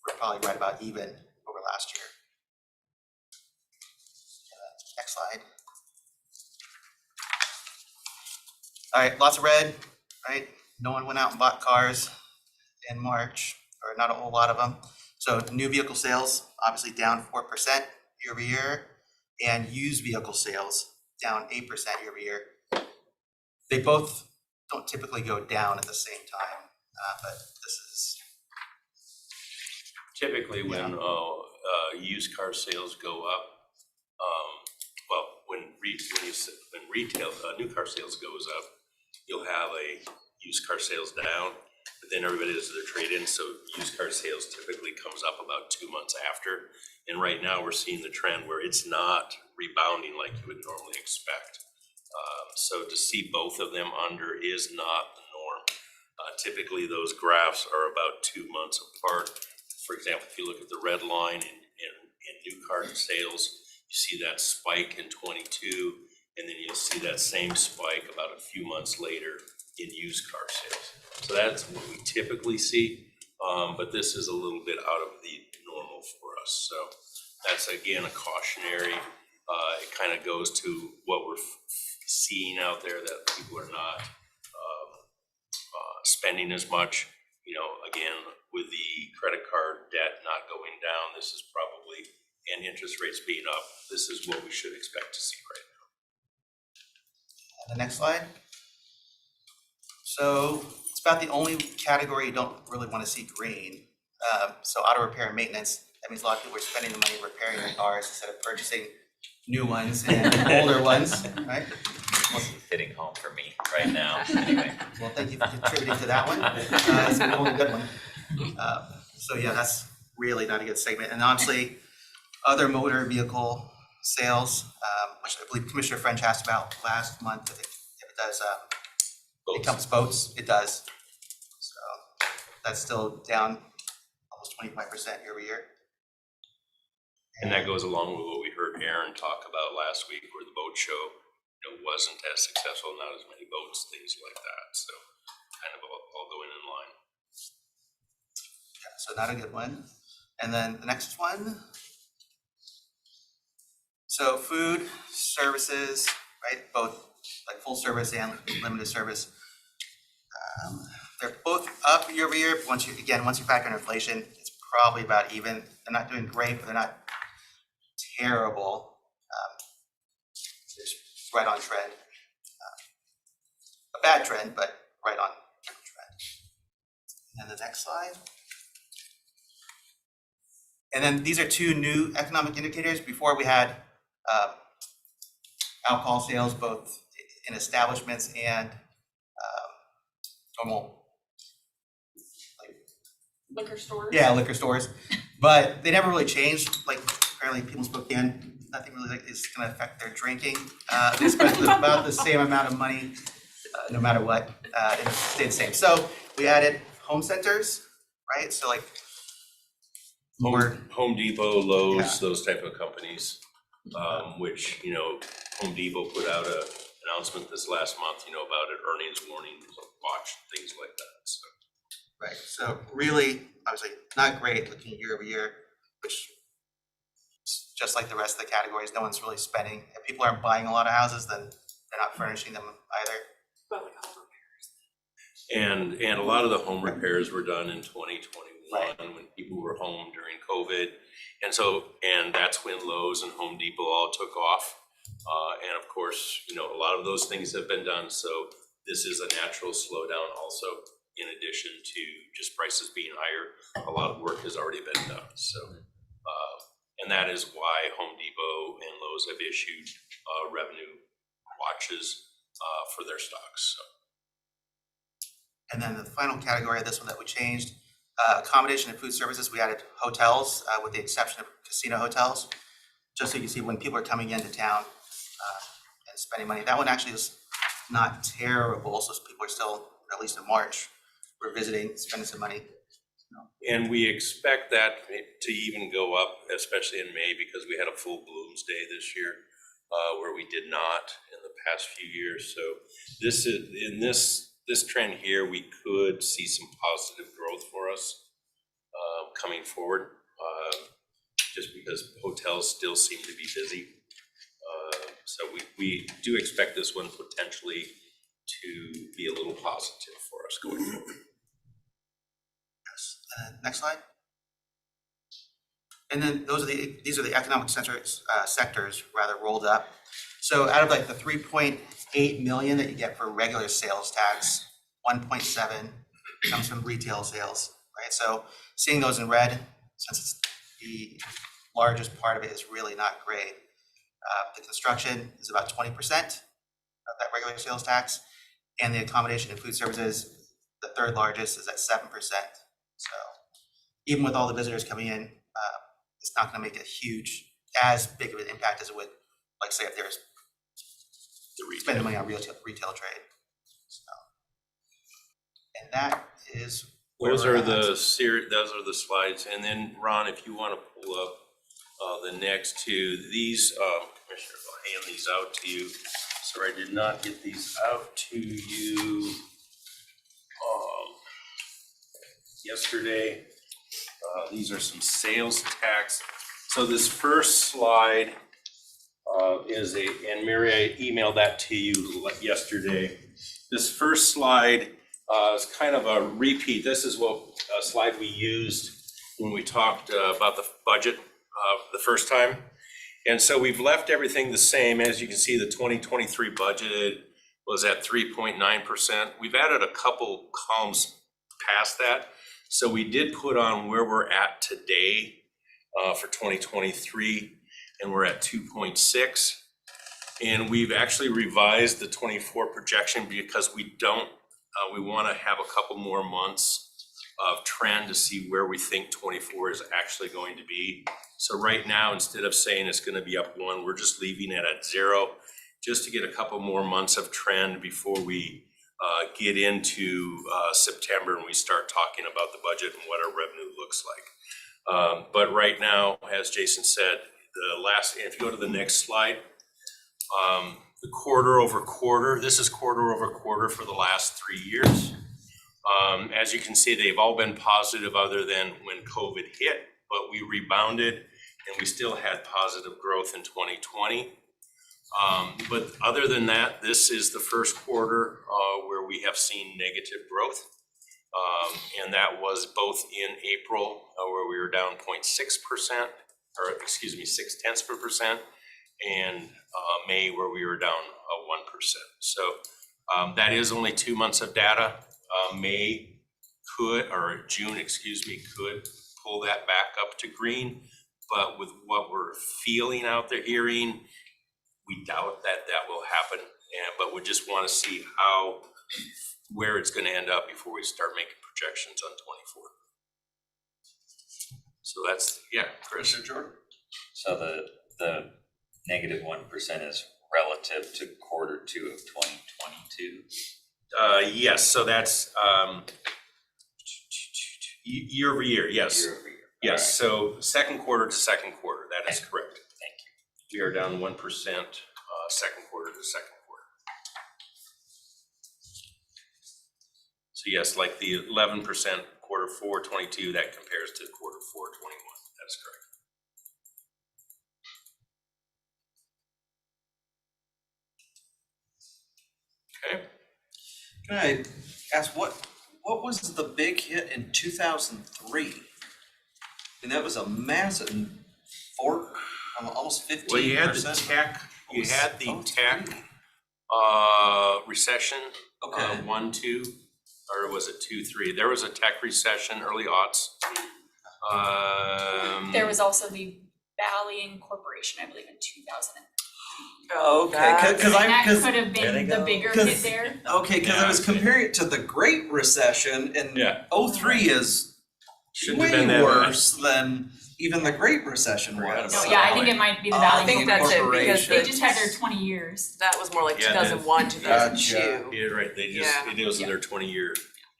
we're probably right about even over last year. Next slide. All right, lots of red, right? No one went out and bought cars in March, or not a whole lot of them. So new vehicle sales, obviously down 4% year over year, and used vehicle sales down 8% year over year. They both don't typically go down at the same time, but this is. Typically, when used car sales go up, well, when retail new car sales goes up, you'll have a used car sales down, but then everybody does their trade-in, so used car sales typically comes up about 2 months after. And right now, we're seeing the trend where it's not rebounding like you would normally expect. So to see both of them under is not the norm. Typically, those graphs are about 2 months apart. For example, if you look at the red line in new car sales, you see that spike in 22, and then you'll see that same spike about a few months later in used car sales. So that's what we typically see, but this is a little bit out of the normal for us. So that's, again, a cautionary. It kind of goes to what we're seeing out there, that people are not spending as much. You know, again, with the credit card debt not going down, this is probably, and interest rates being up, this is what we should expect to see right now. The next slide. So it's about the only category you don't really want to see green. So auto repair and maintenance, that means a lot of people are spending the money repairing their cars instead of purchasing new ones and older ones, right? Hitting home for me right now, anyway. Well, thank you for contributing to that one. It's a really good one. So yeah, that's really not a good segment. And honestly, other motor vehicle sales, which I believe Commissioner French asked about last month, if it does, it comes boats, it does. So that's still down almost 25% year over year. And that goes along with what we heard Aaron talk about last week, where the boat show, wasn't as successful, not as many boats, things like that. So kind of all going in line. Yeah, so not a good one. And then the next one. So food, services, right? Both like full service and limited service. They're both up year over year. Once you factor in inflation, it's probably about even. They're not doing great, but they're not terrible. Just right on trend. A bad trend, but right on trend. And then the next slide. And then these are two new economic indicators. Before we had alcohol sales, both in establishments and normal, like Liquor stores. yeah, liquor stores, but they never really changed. Like apparently people spoke in, nothing really is going to affect their drinking. They spent about the same amount of money, no matter what. It stayed the same. So we added home centers, right? So like Home Depot, Lowe's, Yeah. those type of companies, which, Home Depot put out a announcement this last month, about an earnings warning, watch, things like that, so. right. So really, obviously not great looking year over year, which just like the rest of the categories, no one's really spending. If people aren't buying a lot of houses, then they're not furnishing them either. But like home repairs. And a lot of the home repairs were done in 2021 when people were home during COVID. And that's when Lowe's and Home Depot all took off. And of course, a lot of those things have been done. So this is a natural slowdown also, in addition to just prices being higher. A lot of work has already been done. So, and that is why Home Depot and Lowe's have issued revenue watches for their stocks. So. And then the final category of this one that we changed, Accommodation and food services, we added hotels, with the exception of casino hotels. Just so you can see when people are coming into town, and spending money. That one actually is not terrible, so people are still, at least in March, we're visiting, spending some money. And we expect that to even go up, especially in May, because we had a full Blooms Day this year, where we did not in the past few years. So this is, in this trend here, we could see some positive growth for us coming forward, just because hotels still seem to be busy. So we do expect this one potentially to be a little positive for us going forward. Next slide. And then these are the economic sectors rather rolled up. So out of like the 3.8 million that you get for regular sales tax, 1.7 comes from retail sales, right? So seeing those in red, since it's the largest part of it, is really not great. The construction is about 20% of that regular sales tax, and the accommodation and food services, the third largest, is at 7%. So even with all the visitors coming in, it's not going to make as big of an impact as it would, like say, if there's spending money on retail trade. So, and that is Those are the slides. And then Ron, if you want to pull up the next two, these, Commissioner, I'll hand these out to you. Sorry, I did not get these out to you yesterday. These are some sales tax. So this first slide is and Mary, I emailed that to you yesterday. This first slide is kind of a repeat. This is what slide we used when we talked about the budget the first time. And so we've left everything the same. As you can see, the 2023 budget was at 3.9%. We've added a couple columns past that. So we did put on where we're at today for 2023, and we're at 2.6. And we've actually revised the 24 projection because we want to have a couple more months of trend to see where we think 24 is actually going to be. So right now, instead of saying it's going to be up 1, we're just leaving it at 0, just to get a couple more months of trend before we get into September and we start talking about the budget and what our revenue looks like. But right now, as Jason said, if you go to the next slide, the quarter over quarter, this is quarter over quarter for the last 3 years. As you can see, they've all been positive other than when COVID hit, but we rebounded and we still had positive growth in 2020. But other than that, this is the first quarter where we have seen negative growth. And that was both in April, where we were down 0.6%, or excuse me, 0.6%, and May, where we were down 1%. So that is only 2 months of data. June, could pull that back up to green. But with what we're feeling out there, hearing, we doubt that will happen. But we just want to see where it's going to end up before we start making projections on 24. So that's, Chris. Jordan? So the negative 1% is relative to quarter 2 of 2022? Yes, so that's year over year, yes. Year over year. Yes, so second quarter to second quarter, that is correct. Thank you. We are down 1% second quarter to second quarter. So yes, like the 11% quarter 4 22, that compares to quarter 4 21. That's correct. Okay. Can I ask what was the big hit in 2003? And that was a massive almost 15%. Well, you had the tech recession. Okay. 1, 2, or was it 2, 3? There was a tech recession, early aughts. There was also the Valley Corporation, I believe, in 2000. Okay, because And that could have There they been the go. bigger 'Cause- hit there. I was comparing it to the Great Recession, and Yeah. 03 is Shouldn't have been that way bad. worse than even the Great Recession Forgot was. No, about yeah, I think it might be the I value. I think that's it, because They just had their 20 years. that was more like Yeah, 2001, 2002. Gotcha. Yeah, right, they just, Yeah. it was their 20-year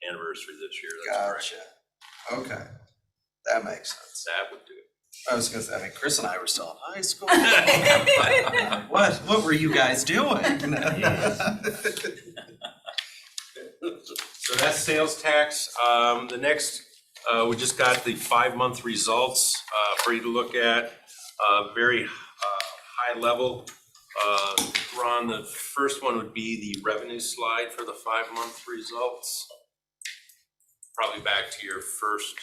anniversary this year, that's correct. Gotcha. Okay, that makes sense. That would do it. I was gonna say, I mean, Chris and I were still in high school. What were you guys doing? So that's sales tax. The next, we just got the 5-month results for you to look at. Very high level. Ron, the first one would be the revenue slide for the 5-month results. Probably back to your first.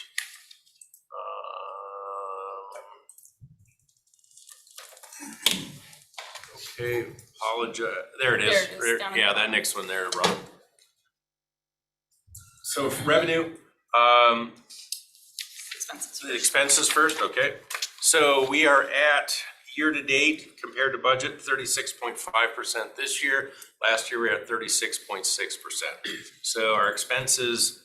Okay, apologize. There it is. There it is, down at the Yeah, that bottom. next one there, Ron. So for revenue, Expenses. the expenses first, okay. So we are at year-to-date compared to budget, 36.5% this year. Last year, we were at 36.6%. So our expenses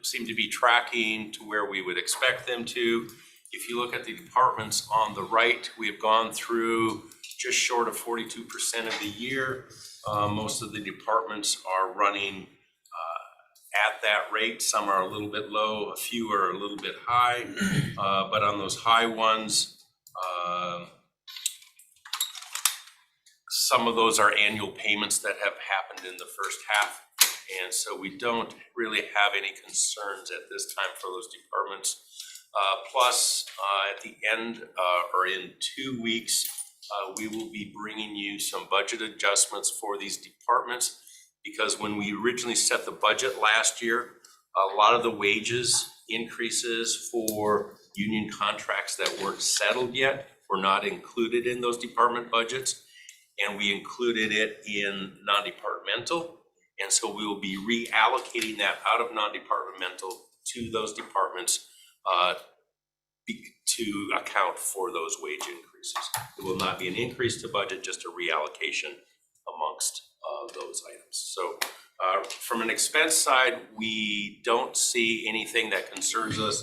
seem to be tracking to where we would expect them to. If you look at the departments on the right, we have gone through just short of 42% of the year. Most of the departments are running at that rate. Some are a little bit low, a few are a little bit high. But on those high ones, some of those are annual payments that have happened in the first half. And so we don't really have any concerns at this time for those departments. Plus, at the end, or in 2 weeks, we will be bringing you some budget adjustments for these departments. Because when we originally set the budget last year, a lot of the wages increases for union contracts that weren't settled yet were not included in those department budgets. And we included it in non-departmental. And so we will be reallocating that out of non-departmental to those departments to account for those wage increases. It will not be an increase to budget, just a reallocation amongst those items. So from an expense side, we don't see anything that concerns us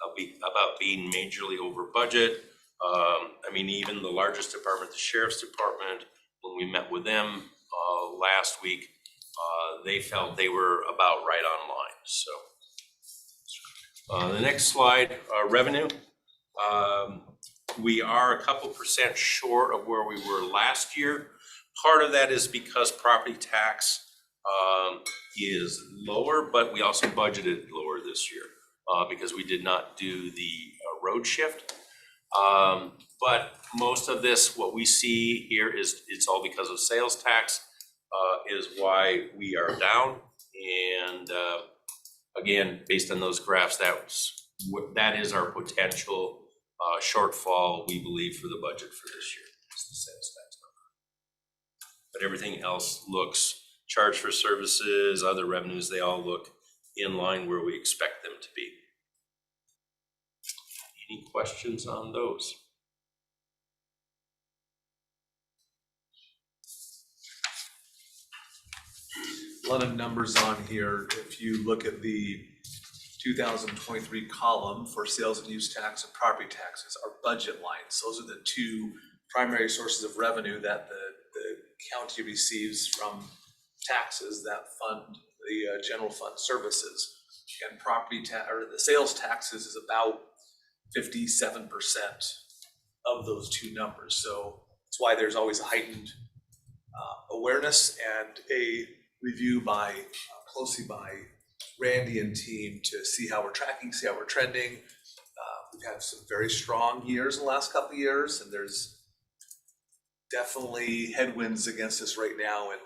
about being majorly over budget. I mean, even the largest department, the sheriff's department, when we met with them last week, they felt they were about right on line. So the next slide, revenue. We are a couple percent short of where we were last year. Part of that is because property tax is lower, but we also budgeted lower this year because we did not do the road shift. But most of this, what we see here is it's all because of sales tax is why we are down. And again, based on those graphs, that is our potential shortfall, we believe, for the budget for this year. It's the sales tax number. But everything else looks, charge for services, other revenues, they all look in line where we expect them to be. Any questions on those? A lot of numbers on here. If you look at the 2023 column for sales and use tax and property taxes, our budget lines, those are the two primary sources of revenue that the county receives from taxes that fund the general fund services. And or the sales taxes is about 57% of those two numbers. So that's why there's always a heightened awareness and a review closely by Randy and team to see how we're tracking, see how we're trending. We've had some very strong years in the last couple of years, and there's definitely headwinds against us right now and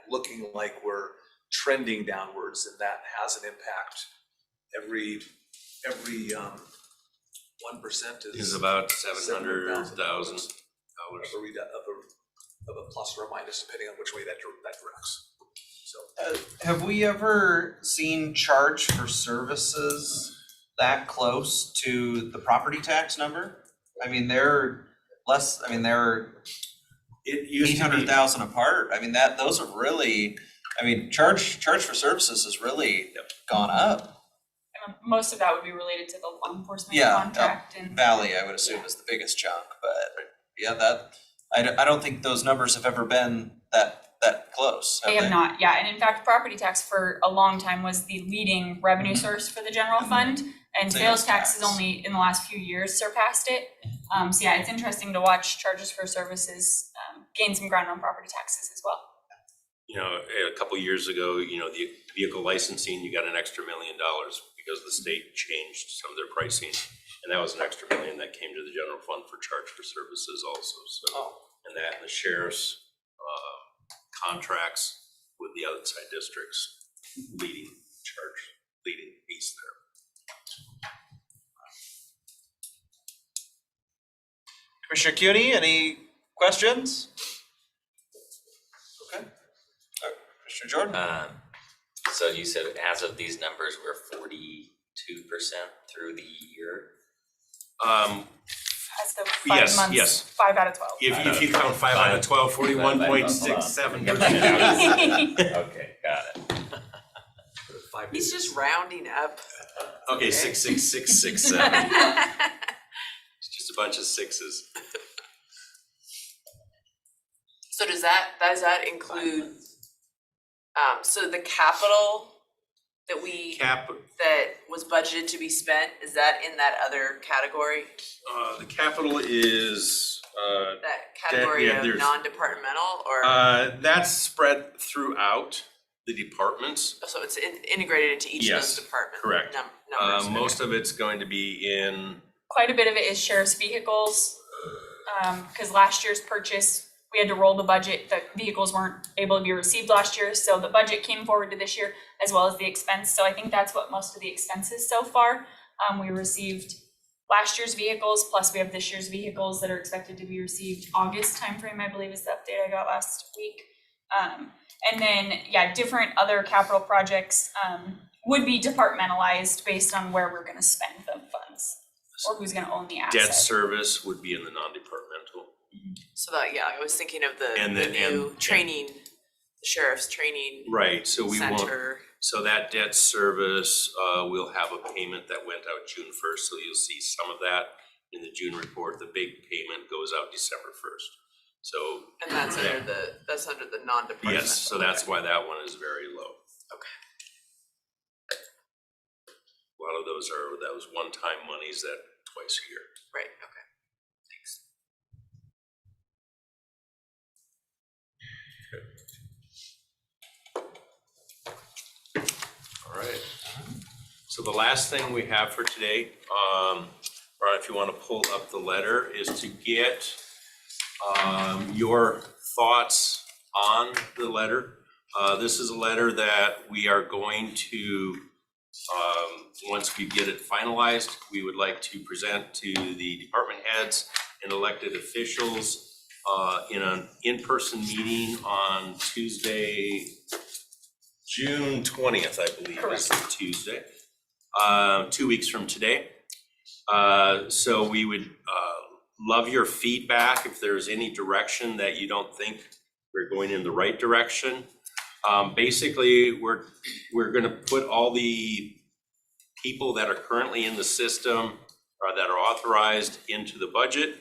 looking like we're trending downwards, and that has an impact. Every 1% Is about $700,000. Of a plus or a minus, depending on which way that directs. So Have we ever seen charge for services that close to the property tax number? I mean, they're It used to be, 800,000 apart. I mean, those are really, I mean, charge for services has really gone up. Most of that would be related to the law enforcement Yeah, contract and. Valley, I would assume, is the biggest chunk, but yeah, that, I don't think those numbers have ever been that close, They have not, yeah, and in fact, property tax for a long time was the leading revenue source for the general fund. And sales tax has only in the last few years surpassed it. So yeah, it's interesting to watch charges for services gain some ground on property taxes as well. You know, a couple years ago, you know, the vehicle licensing, you got an extra $1 million because the state changed some of their pricing. And that was an extra $1 million that came to the general fund for charge for services also, so. And that and the sheriff's contracts with the outside districts leading piece there. Commissioner CUNY, any questions? Okay. Commissioner Jordan? So you said as of these numbers, we're 42% through the year? As the Yes, 5 months, yes. 5 out of 12. If you count 5 out of 12, 41.67%. Okay, got it. He's just rounding up. Okay, 66667. It's just a bunch of sixes. So does that include, so the capital that was budgeted to be spent, is that in that other category? The capital is, That category yeah, of there's- non-departmental or, that's spread throughout the departments. so it's integrated into each of Yes, those department correct. numbers? Most of it's going to be in, Quite a bit of it is sheriff's vehicles. Because last year's purchase, we had to roll the budget, the vehicles weren't able to be received last year, so the budget came forward to this year as well as the expense, so I think that's what most of the expense is so far. We received last year's vehicles, plus we have this year's vehicles that are expected to be received August timeframe, I believe is the update I got last week. And then, yeah, different other capital projects would be departmentalized based on where we're gonna spend the funds, or who's gonna own the asset. debt service would be in the non-departmental. So that, yeah, I was thinking of the And new and- training, the sheriff's training Right, so we want, center. so that debt service, we'll have a payment that went out June 1st, so you'll see some of that in the June report. The big payment goes out December 1st. So, And that's under the non-departmental. yes, so that's why that one is very low. Okay. A lot of those are those one-time monies that twice a year. Right, okay, thanks. All right. So the last thing we have for today, or if you want to pull up the letter, is to get your thoughts on the letter. This is a letter that we are going to, once we get it finalized, we would like to present to the department heads and elected officials in an in-person meeting on Tuesday, June 20th, I believe, is the Tuesday, 2 weeks from today. So we would love your feedback if there's any direction that you don't think we're going in the right direction. Basically, we're gonna put all the people that are currently in the system or that are authorized into the budget,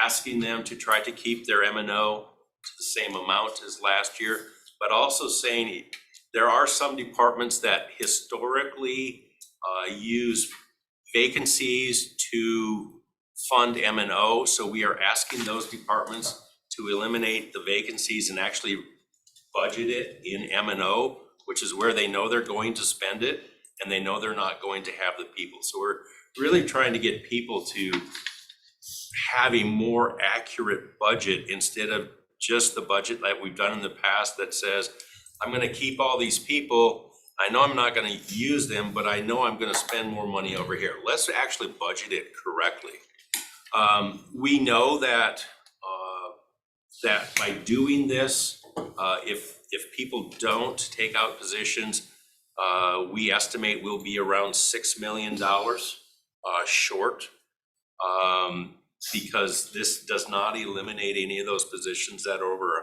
asking them to try to keep their M&O to the same amount as last year, but also saying there are some departments that historically use vacancies to fund M&O, so we are asking those departments to eliminate the vacancies and actually budget it in M&O, which is where they know they're going to spend it and they know they're not going to have the people. So we're really trying to get people to have a more accurate budget instead of just the budget that we've done in the past that says, I'm gonna keep all these people, I know I'm not gonna use them, but I know I'm gonna spend more money over here. Let's actually budget it correctly. We know that by doing this, if people don't take out positions, we estimate we'll be around $6 million short. Because this does not eliminate any of those positions that are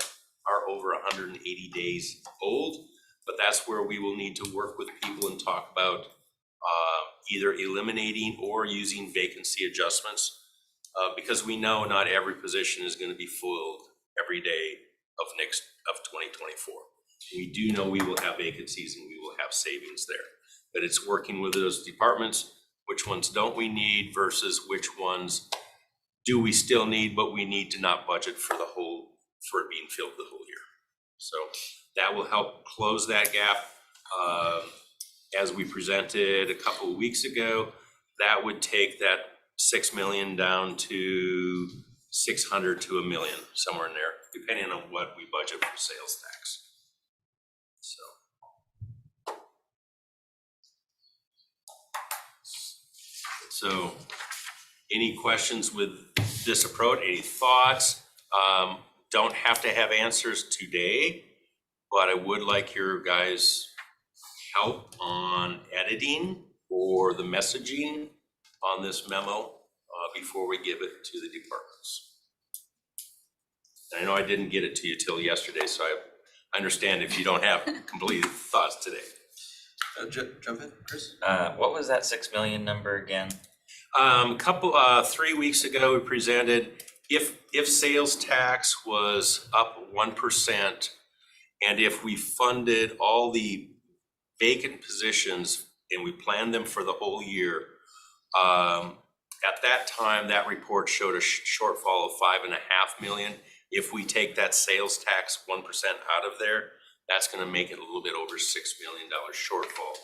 over 180 days old, but that's where we will need to work with people and talk about either eliminating or using vacancy adjustments. Because we know not every position is going to be filled every day of 2024. We do know we will have vacancies and we will have savings there. But it's working with those departments, which ones don't we need versus which ones do we still need, but we need to not budget for it being filled the whole year. So that will help close that gap. As we presented a couple of weeks ago, that would take that 6 million down to 600 to $1 million, somewhere in there, depending on what we budget for sales tax. So any questions with this approach, any thoughts? Don't have to have answers today, but I would like your guys' help on editing or the messaging on this memo before we give it to the departments. And I know I didn't get it to you till yesterday, so I understand if you don't have complete thoughts today. Jump in, Chris? What was that 6 million number again? 3 weeks ago, we presented if sales tax was up 1% and if we funded all the vacant positions and we planned them for the whole year, at that time, that report showed a shortfall of 5.5 million. If we take that sales tax 1% out of there, that's going to make it a little bit over $6 million shortfall.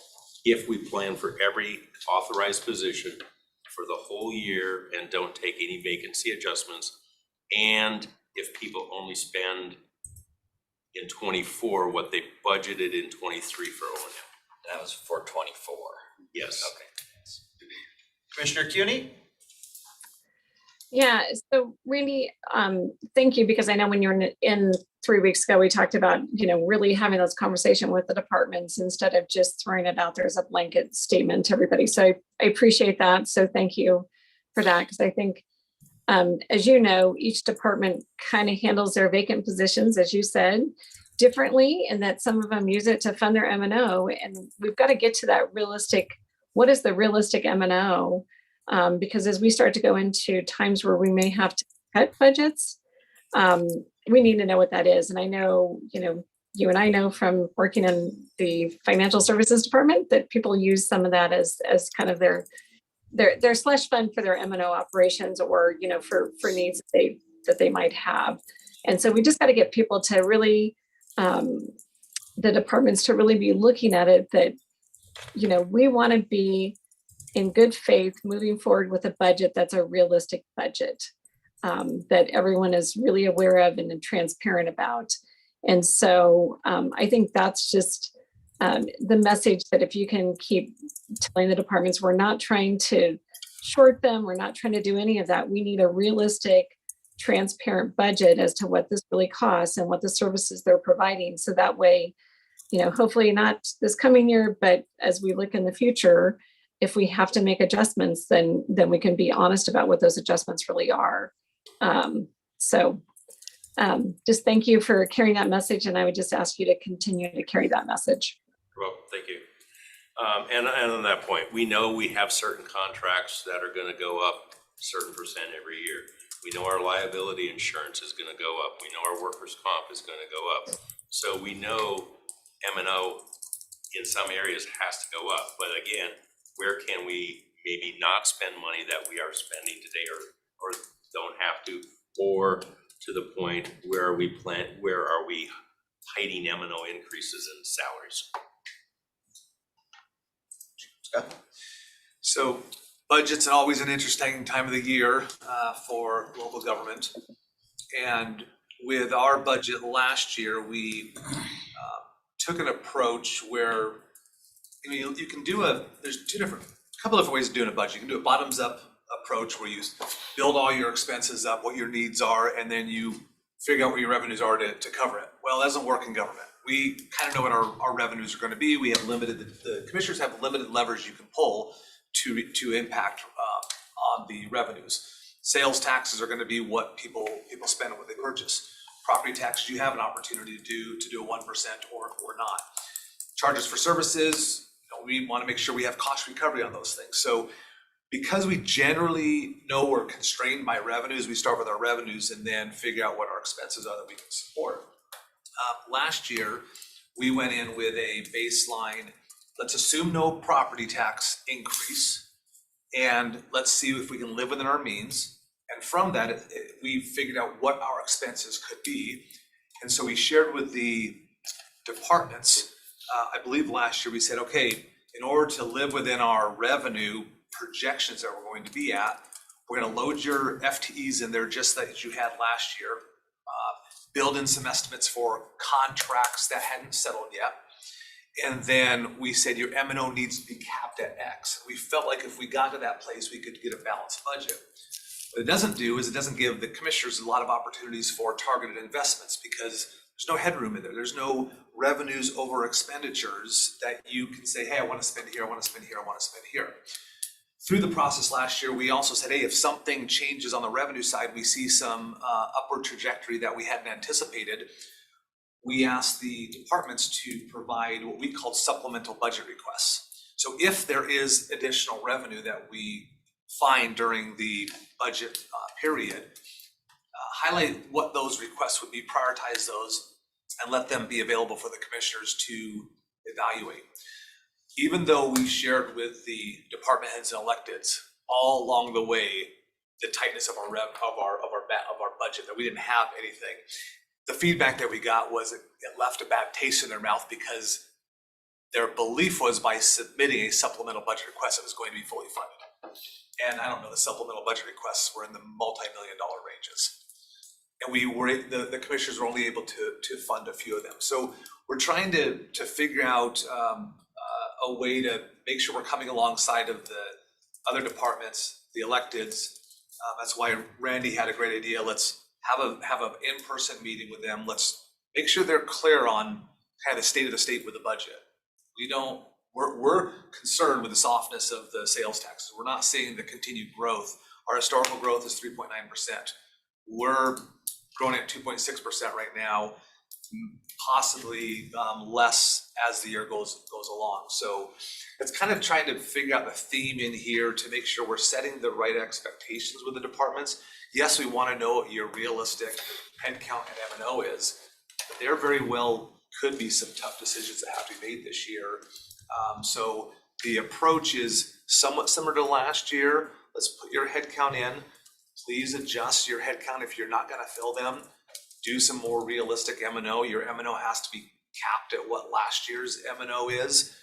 If we plan for every authorized position for the whole year and don't take any vacancy adjustments, and if people only spend in 24 what they budgeted in 23 for O&M. That was for 24. Yes. Okay. Commissioner CUNY? Yeah, so Randy, thank you, because I know when you were in 3 weeks ago, we talked about, really having those conversations with the departments instead of just throwing it out there as a blanket statement to everybody. So I appreciate that. So thank you for that, because I think, as you know, each department kind of handles their vacant positions, as you said, differently, and that some of them use it to fund their M&O. And we've got to get to that realistic, what is the realistic M&O? Because as we start to go into times where we may have to cut budgets, we need to know what that is. And I know, you and I know from working in the financial services department that people use some of that as kind of their slush fund for their M&O operations, or, for needs that they might have. And so we just got to get people to really, the departments to really be looking at it that, we want to be in good faith moving forward with a budget that's a realistic budget, that everyone is really aware of and transparent about. And so I think that's just the message, that if you can keep telling the departments, we're not trying to short them, we're not trying to do any of that. We need a realistic, transparent budget as to what this really costs and what the services they're providing. So that way, hopefully not this coming year, but as we look in the future, if we have to make adjustments, then we can be honest about what those adjustments really are. Just thank you for carrying that message, and I would just ask you to continue to carry that message. Well, thank you. And on that point, we know we have certain contracts that are going to go up a certain percent every year. We know our liability insurance is going to go up. We know our workers' comp is going to go up. So we know M&O in some areas has to go up. But again, where can we maybe not spend money that we are spending today, or don't have to, or to the point where are we hiding M&O increases in salaries? Scott? So budget's always an interesting time of the year for local government. And with our budget last year, we took an approach where you can do there's a couple different ways of doing a budget. You can do a bottoms up approach where you build all your expenses up, what your needs are, and then you figure out what your revenues are to cover it. Well, it doesn't work in government. We kind of know what our revenues are going to be. We have the commissioners have limited levers you can pull to impact on the revenues. Sales taxes are going to be what people spend on what they purchase. Property taxes, you have an opportunity to do a 1% or not. Charges for services, We want to make sure we have cost recovery on those things. So because we generally know we're constrained by revenues, we start with our revenues and then figure out what our expenses are that we can support. Last year, we went in with a baseline, let's assume no property tax increase, and let's see if we can live within our means. And from that, we figured out what our expenses could be. And so we shared with the departments, I believe last year, we said, okay, in order to live within our revenue projections that we're going to be at, we're gonna load your FTEs in there just like you had last year. Build in some estimates for contracts that hadn't settled yet. And then we said your M&O needs to be capped at X. We felt like if we got to that place, we could get a balanced budget. What it doesn't do is it doesn't give the commissioners a lot of opportunities for targeted investments because there's no headroom in there. There's no revenues over expenditures that you can say, hey, I want to spend here, I want to spend here, I want to spend here. Through the process last year, we also said, hey, if something changes on the revenue side, we see some upward trajectory that we hadn't anticipated, we asked the departments to provide what we called supplemental budget requests. So if there is additional revenue that we find during the budget period, highlight what those requests would be, prioritize those, and let them be available for the commissioners to evaluate. Even though we shared with the department heads and electeds all along the way the tightness of our budget, that we didn't have anything, the feedback that we got was it left a bad taste in their mouth because their belief was by submitting a supplemental budget request, it was going to be fully funded. And I don't know, the supplemental budget requests were in the multi-million-dollar ranges. And we were, the commissioners were only able to fund a few of them. So we're trying to figure out a way to make sure we're coming alongside of the other departments, the electeds. That's why Randy had a great idea. Let's have an in-person meeting with them. Let's make sure they're clear on kind of the state of the state with the budget. We're concerned with the softness of the sales taxes. We're not seeing the continued growth. Our historical growth is 3.9%. We're growing at 2.6% right now, possibly less as the year goes along. So it's kind of trying to figure out the theme in here to make sure we're setting the right expectations with the departments. Yes, we want to know what your realistic headcount and M&O is, but there very well could be some tough decisions that have to be made this year. So the approach is somewhat similar to last year. Let's put your headcount in. Please adjust your headcount if you're not going to fill them. Do some more realistic M&O. Your M&O has to be capped at what last year's M&O is.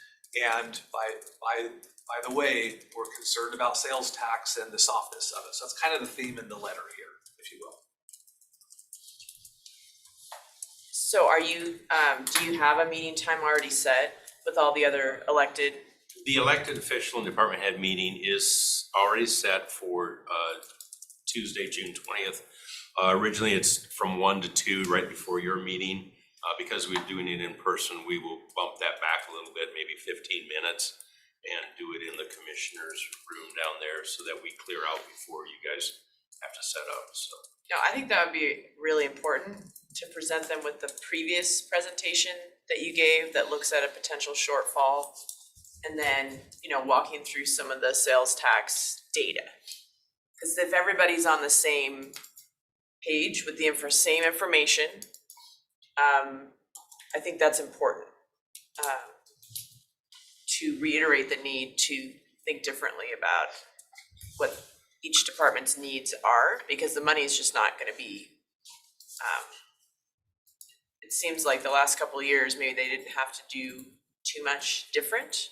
And by the way, we're concerned about sales tax and the softness of it. So that's kind of the theme in the letter here, if you will. So are you, do you have a meeting time already set with all the other elected? The elected official and department head meeting is already set for Tuesday, June 20th. Originally, it's from 1 to 2 right before your meeting. Because we're doing it in person, we will bump that back a little bit, maybe 15 minutes, and do it in the commissioner's room down there so that we clear out before you guys have to set up, so. No, I think that would be really important to present them with the previous presentation that you gave that looks at a potential shortfall. And then, walking through some of the sales tax data. Because if everybody's on the same page with the same information, I think that's important to reiterate the need to think differently about what each department's needs are, because the money is just not going to be. It seems like the last couple of years, maybe they didn't have to do too much different.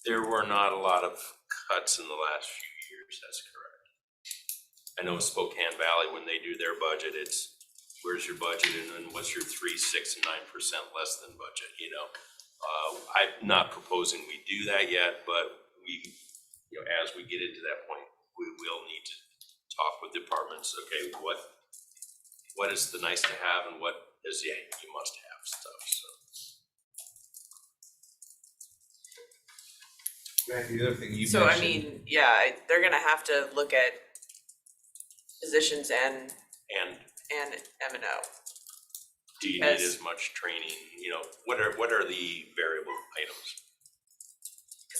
There were not a lot of cuts in the last few years, that's correct. I know Spokane Valley, when they do their budget, it's where's your budget and then what's your 3, 6, and 9% less than budget, I'm not proposing we do that yet, but we, as we get into that point, we will need to talk with departments, okay, what is the nice to have and what is you must have stuff, so. The other thing you So mentioned. I mean, they're gonna have to look at positions and M&O. Do you need as much training, what are the variable items?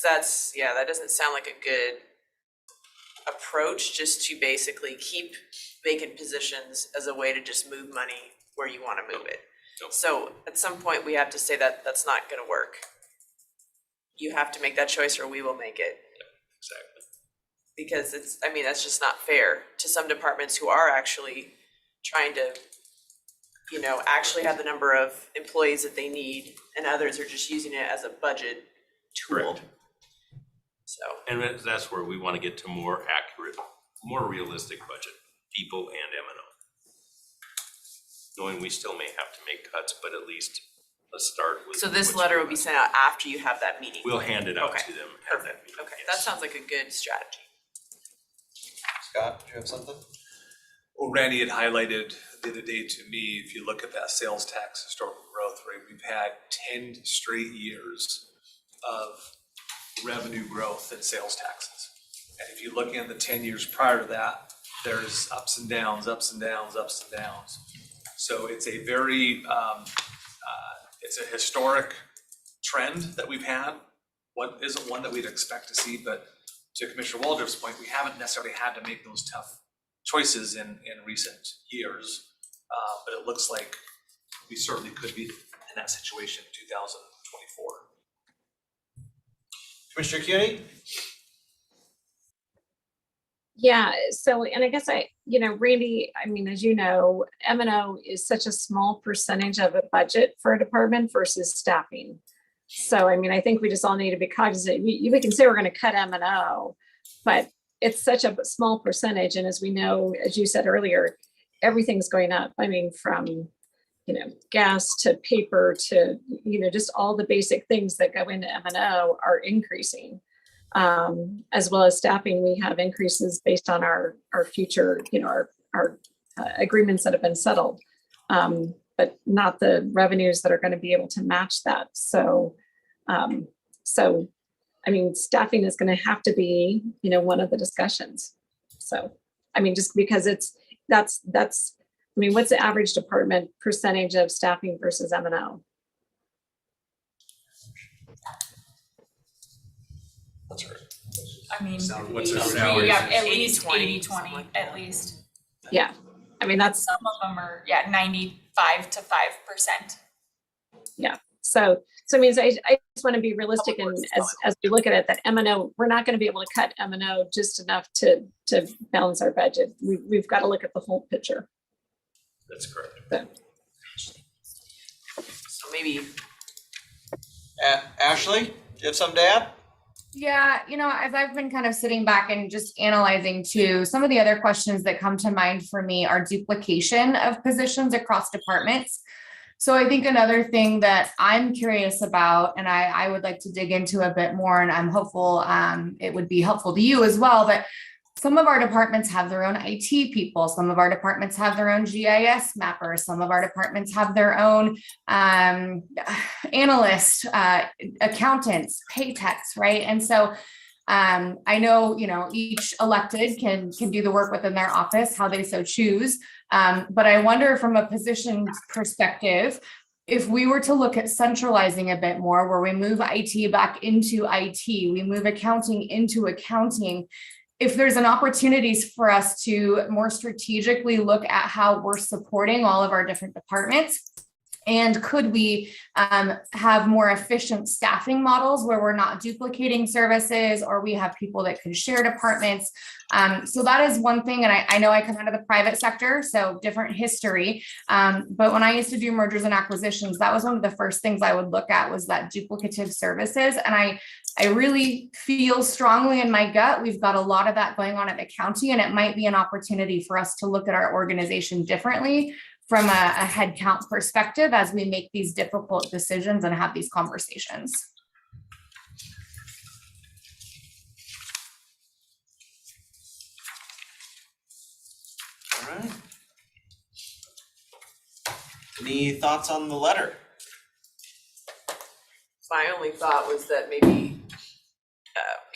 Cause that doesn't sound like a good approach, just to basically keep vacant positions as a way to just move money where you wanna move it. Nope. So at some point, we have to say that that's not gonna work. You have to make that choice or we will make it. Exactly. Because that's just not fair to some departments who are actually trying to, actually have the number of employees that they need, and others are just using it as a budget tool. Correct. So, And that's where we want to get to more accurate, more realistic budget, people and M&O. Knowing we still may have to make cuts, but at least let's start with. so this what's letter will be realistic. sent out after you have that meeting. We'll hand it out Okay, to them. at that Perfect, meeting, okay, that yes. sounds like a good strategy. Scott, do you have something? Well, Randy had highlighted the other day to me, if you look at that sales tax historical growth rate, we've had 10 straight years of revenue growth in sales taxes. And if you look in the 10 years prior to that, there's ups and downs, ups and downs, ups and downs. So it's a very, it's a historic trend that we've had. What isn't one that we'd expect to see, but to Commissioner Waldrop's point, we haven't necessarily had to make those tough choices in recent years. But it looks like we certainly could be in that situation in 2024. Commissioner CUNY? Yeah, so, and I guess Randy, as you know, M&O is such a small percentage of a budget for a department versus staffing. So, I think we just all need to be cognizant. We can say we're gonna cut M&O, but it's such a small percentage. And as we know, as you said earlier, everything's going up. From, gas to paper to, just all the basic things that go into M&O are increasing. As well as staffing, we have increases based on our future, our agreements that have been settled, but not the revenues that are going to be able to match that. So, staffing is going to have to be, one of the discussions. So, just because that's, what's the average department percentage of staffing versus M&O? That's right. What's the we salary? have at least 80-20, 80-20 something like at that. least. Yeah, that's, Some of them are, 95 to 5%. so I just want to be realistic, and as we look at it, that M&O, we're not going to be able to cut M&O just enough to balance our budget. We've got to look at the whole picture. That's correct. So maybe, Ashley, do you have something to add? Yeah, as I've been kind of sitting back and just analyzing too, some of the other questions that come to mind for me are duplication of positions across departments. So I think another thing that I'm curious about, and I would like to dig into a bit more, and I'm hopeful it would be helpful to you as well, but some of our departments have their own IT people. Some of our departments have their own GIS mappers. Some of our departments have their own analysts, accountants, pay techs, right? And so I know, each elected can do the work within their office, how they so choose. But I wonder from a position perspective, if we were to look at centralizing a bit more, where we move IT back into IT, we move accounting into accounting, if there's an opportunities for us to more strategically look at how we're supporting all of our different departments. And could we have more efficient staffing models where we're not duplicating services, or we have people that can share departments? So that is one thing. And I know I come out of the private sector, so different history. But when I used to do mergers and acquisitions, that was one of the first things I would look at, was that duplicative services. And I really feel strongly in my gut, we've got a lot of that going on at the county, and it might be an opportunity for us to look at our organization differently from a headcount perspective as we make these difficult decisions and have these conversations. All right. Any thoughts on the letter? my only thought was that maybe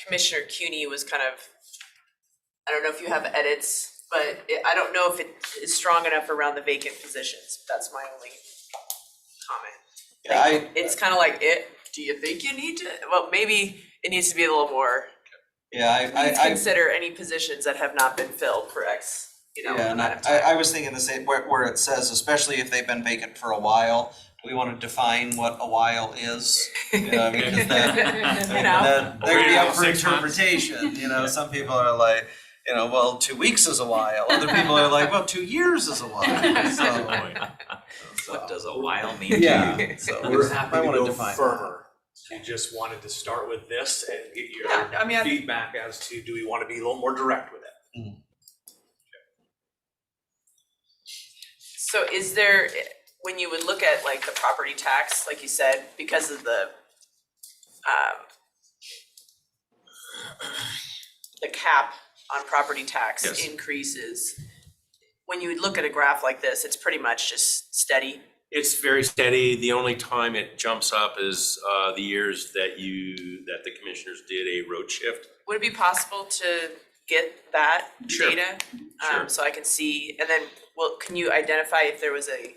Commissioner CUNY was kind of, I don't know if you have edits, but I don't know if it is strong enough around the vacant positions. That's my only comment. Yeah, It's kind of like, do you think you need to? Well, maybe it needs to be a little more, Yeah, please I consider any positions that have not been filled for X, yeah, and amount of time. I was thinking the same, where it says, especially if they've been vacant for a while, we want to define what a while is, you know, because then, You know? then they're gonna be up for 6 months. interpretation, you know, some people are like, you know, well, 2 weeks is a while, other people are like, well, 2 years is a while, so. What does a while mean to you? Yeah, so we We're happy might to wanna go define. firmer. We just wanted to start with this and get Yeah, I mean, your I- feedback as to, do we want to be a little more direct with it? So is there, when you would look at like the property tax, like you said, because of the cap on property tax Yes. increases, when you would look at a graph like this, it's pretty much just steady. It's very steady. The only time it jumps up is the years that the commissioners did a road shift. Would it be possible to get that Sure. data? Sure. So I can see, and then, well, can you identify if there was a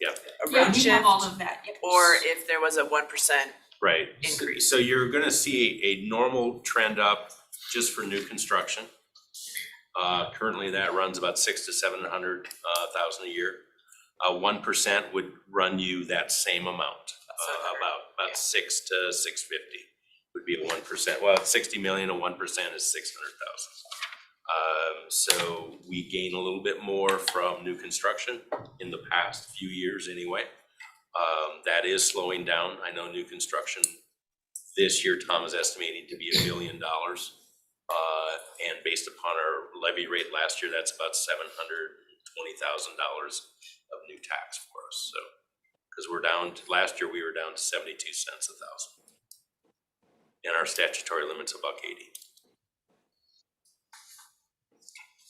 Yep. a Yeah, road we shift? have all of that, yep. Or if there was a 1%? Right. Increase. So you're gonna see a normal trend up just for new construction. Currently that runs about 600 to 700,000 a year. 1% would run you that same amount, about 6 to 650 would be a 1%. Well, 60 million, a 1% is 600,000. So we gain a little bit more from new construction in the past few years anyway. That is slowing down. I know new construction this year, Tom is estimating to be $1 billion. And based upon our levy rate last year, that's about $720,000 of new tax for us. So, because last year we were down to 72 cents a thousand. And our statutory limit's $1.80.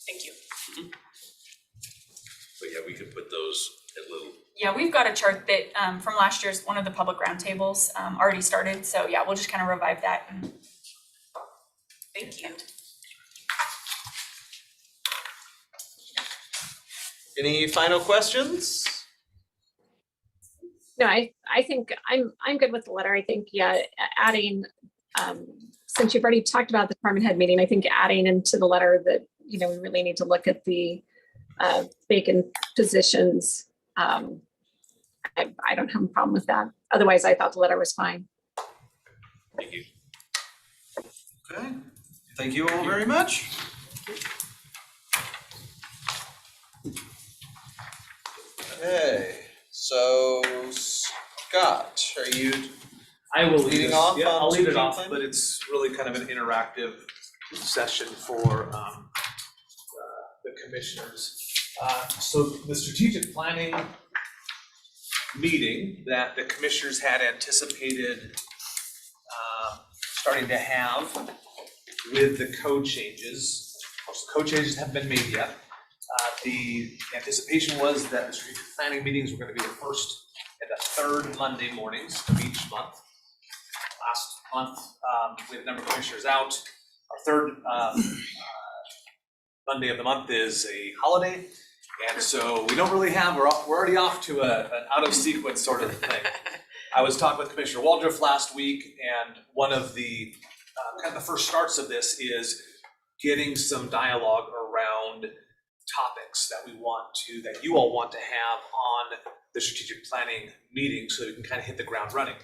Thank you. But yeah, we could put those at little. Yeah, we've got a chart that from last year's, one of the public roundtables already started, so yeah, we'll just kind of revive that. Thank you. Any final questions? No, I think I'm good with the letter. I think, yeah, adding, since you've already talked about the department head meeting, I think adding into the letter that, you know, we really need to look at the vacant positions. I don't have a problem with that. Otherwise, I thought the letter was fine. Thank you. Okay, thank you all very much. Okay, so Scott, are you, I will lead Leading us, off yeah, on I'll lead it strategic off, plan? but it's really kind of an interactive session for the commissioners. So the strategic planning meeting that the commissioners had anticipated starting to have with the code changes. Of course, the code changes haven't been made yet. The anticipation was that the strategic planning meetings were gonna be the first and the third Monday mornings of each month. Last month, we had a number of commissioners out. Our third Monday of the month is a holiday, and so we don't really have, we're already off to an out of sequence sort of thing. I was talking with Commissioner Waldrop last week, and one of the kind of the first starts of this is getting some dialogue around topics that you all want to have on the strategic planning meeting so we can kind of hit the ground running.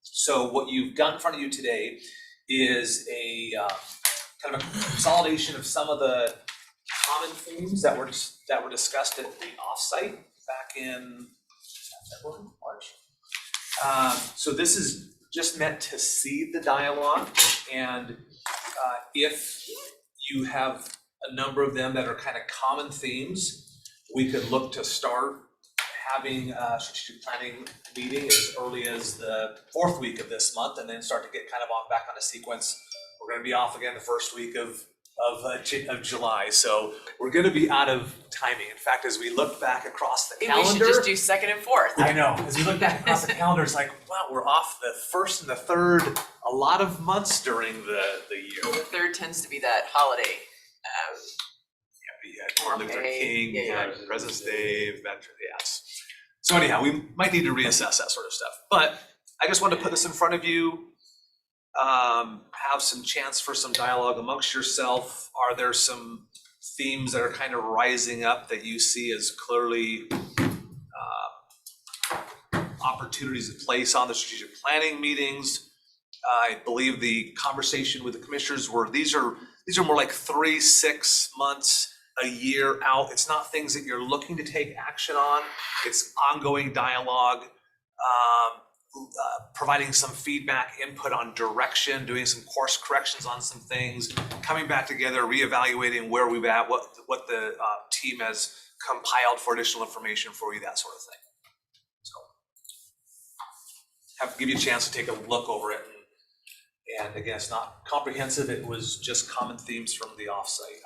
So what you've got in front of you today is a kind of a consolidation of some of the common themes that were discussed at the offsite back in February, March. So this is just meant to seed the dialogue, and if you have a number of them that are kind of common themes, we could look to start having a strategic planning meeting as early as the fourth week of this month, and then start to get kind of back on a sequence. We're gonna be off again the first week of July, so we're gonna be out of timing. In fact, as we look back across the Maybe we calendar. should just do second and fourth. I know, as we look back across the calendar, it's like, wow, we're off the first and the third, a lot of months during the The year. third tends to be that holiday. We had Martin Luther Okay, King, yeah, we yeah. had President's Day, yes. So anyhow, we might need to reassess that sort of stuff, but I just wanted to put this in front of you. have some chance for some dialogue amongst yourself. Are there some themes that are kind of rising up that you see as clearly opportunities to place on the strategic planning meetings? I believe the conversation with the commissioners were, these are more like 3-6 months, a year out. It's not things that you're looking to take action on. It's ongoing dialogue, providing some feedback, input on direction, doing some course corrections on some things, coming back together, reevaluating where we've at, what the team has compiled for additional information for you, that sort of thing. So have to give you a chance to take a look over it. And again, it's not comprehensive. It was just common themes from the offsite.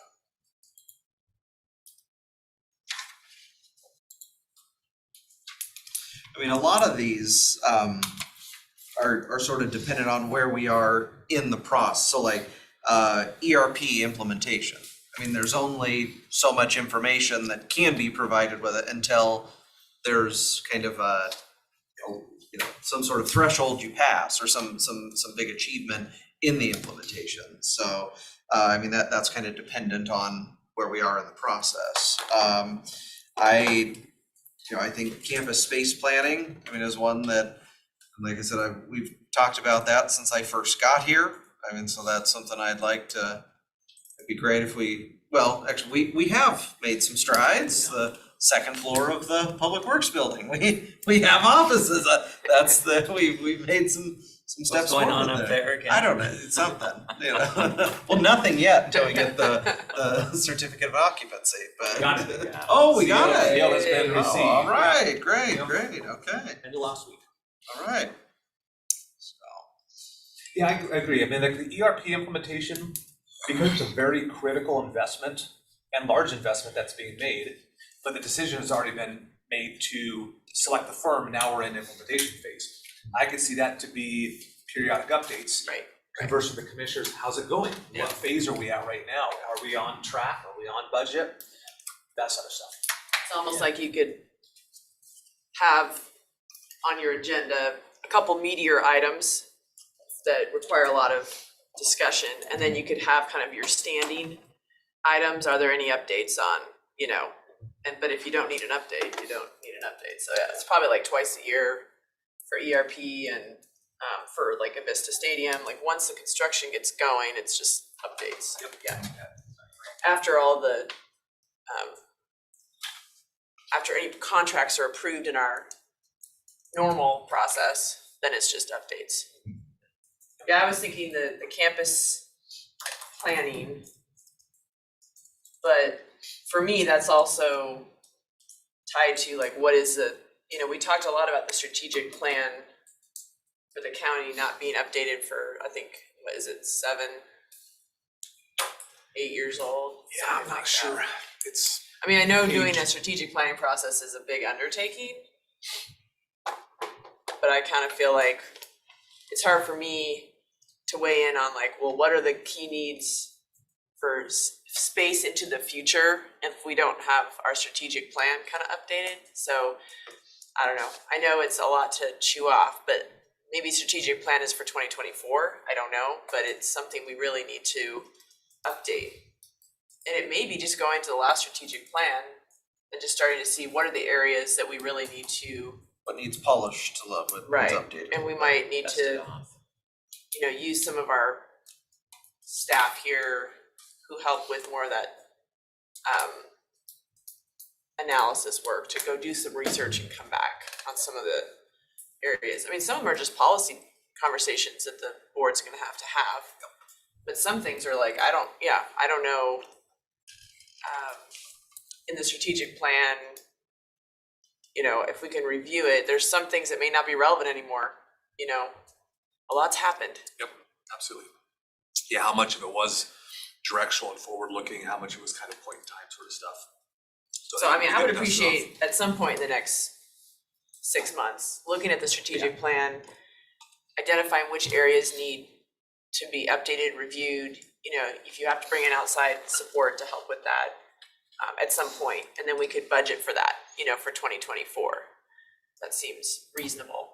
I mean, a lot of these are sort of dependent on where we are in the process. So like ERP implementation. I mean, there's only so much information that can be provided with it until there's kind of a some sort of threshold you pass or some big achievement in the implementation. So I mean that's kind of dependent on where we are in the process. I think campus space planning, I mean, is one that, like I said, we've talked about that since I first got here. I mean, so that's something I'd like to, it'd be great if actually we have made some strides. The second floor of the Public Works building, we have offices. We've made some steps What's going forward on up there again? I don't know, it's something, Well, nothing yet until we get the certificate of occupancy, but. Got it. Yeah. Oh, we got it. CO has been received. Oh, all right, great, Yeah. great, okay, End of last week. all right. So, Yeah, I agree. I mean, like the ERP implementation, because it's a very critical investment and large investment that's being made, but the decision has already been made to select the firm. Now we're in implementation phase. I could see that to be periodic updates. Right. Converse with the commissioners. How's it going? Yeah. What phase are we at right now? Are we on track? Are we on budget? That sort of stuff. It's almost like you could have on your agenda a couple meatier items that require a lot of discussion, and then you could have kind of your standing items. Are there any updates on, but if you don't need an update, you don't need an update. So yeah, it's probably like twice a year for ERP and for like a Vista Stadium. Like once the construction gets going, it's just updates. Yeah. After all the after any contracts are approved in our normal process, then it's just updates. Yeah, I was thinking the campus planning, but for me, that's also tied to like, what is the, we talked a lot about the strategic plan for the county not being updated for, I think, what is it, 7, 8 years old? Yeah, I'm something not like sure. that. It's I mean, I know doing Aged. a strategic planning process is a big undertaking, but I kind of feel like it's hard for me to weigh in on like, well, what are the key needs for space into the future if we don't have our strategic plan kind of updated? So I don't know. I know it's a lot to chew off, but maybe strategic plan is for 2024. I don't know, but it's something we really need to update. And it may be just going to the last strategic plan and just starting to see what are the areas that we really need to, what needs polished to love with right, what's updated. and we might need Dust it to, off. use some of our staff here who help with more of that analysis work to go do some research and come back on some of the areas. I mean, some of them are just policy conversations that the board's gonna have to have. But some things are like, I don't know. In the strategic plan, if we can review it, there's some things that may not be relevant anymore, a lot's happened. Yep, absolutely. Yeah, how much of it was directional and forward-looking, how much it was kind of point in time sort of stuff. So I mean, I would we can dust it off. appreciate at some point in the next 6 months, looking at the strategic plan, identifying which areas need to be updated, reviewed, if you have to bring in outside support to help with that at some point, and then we could budget for that, for 2024. That seems reasonable.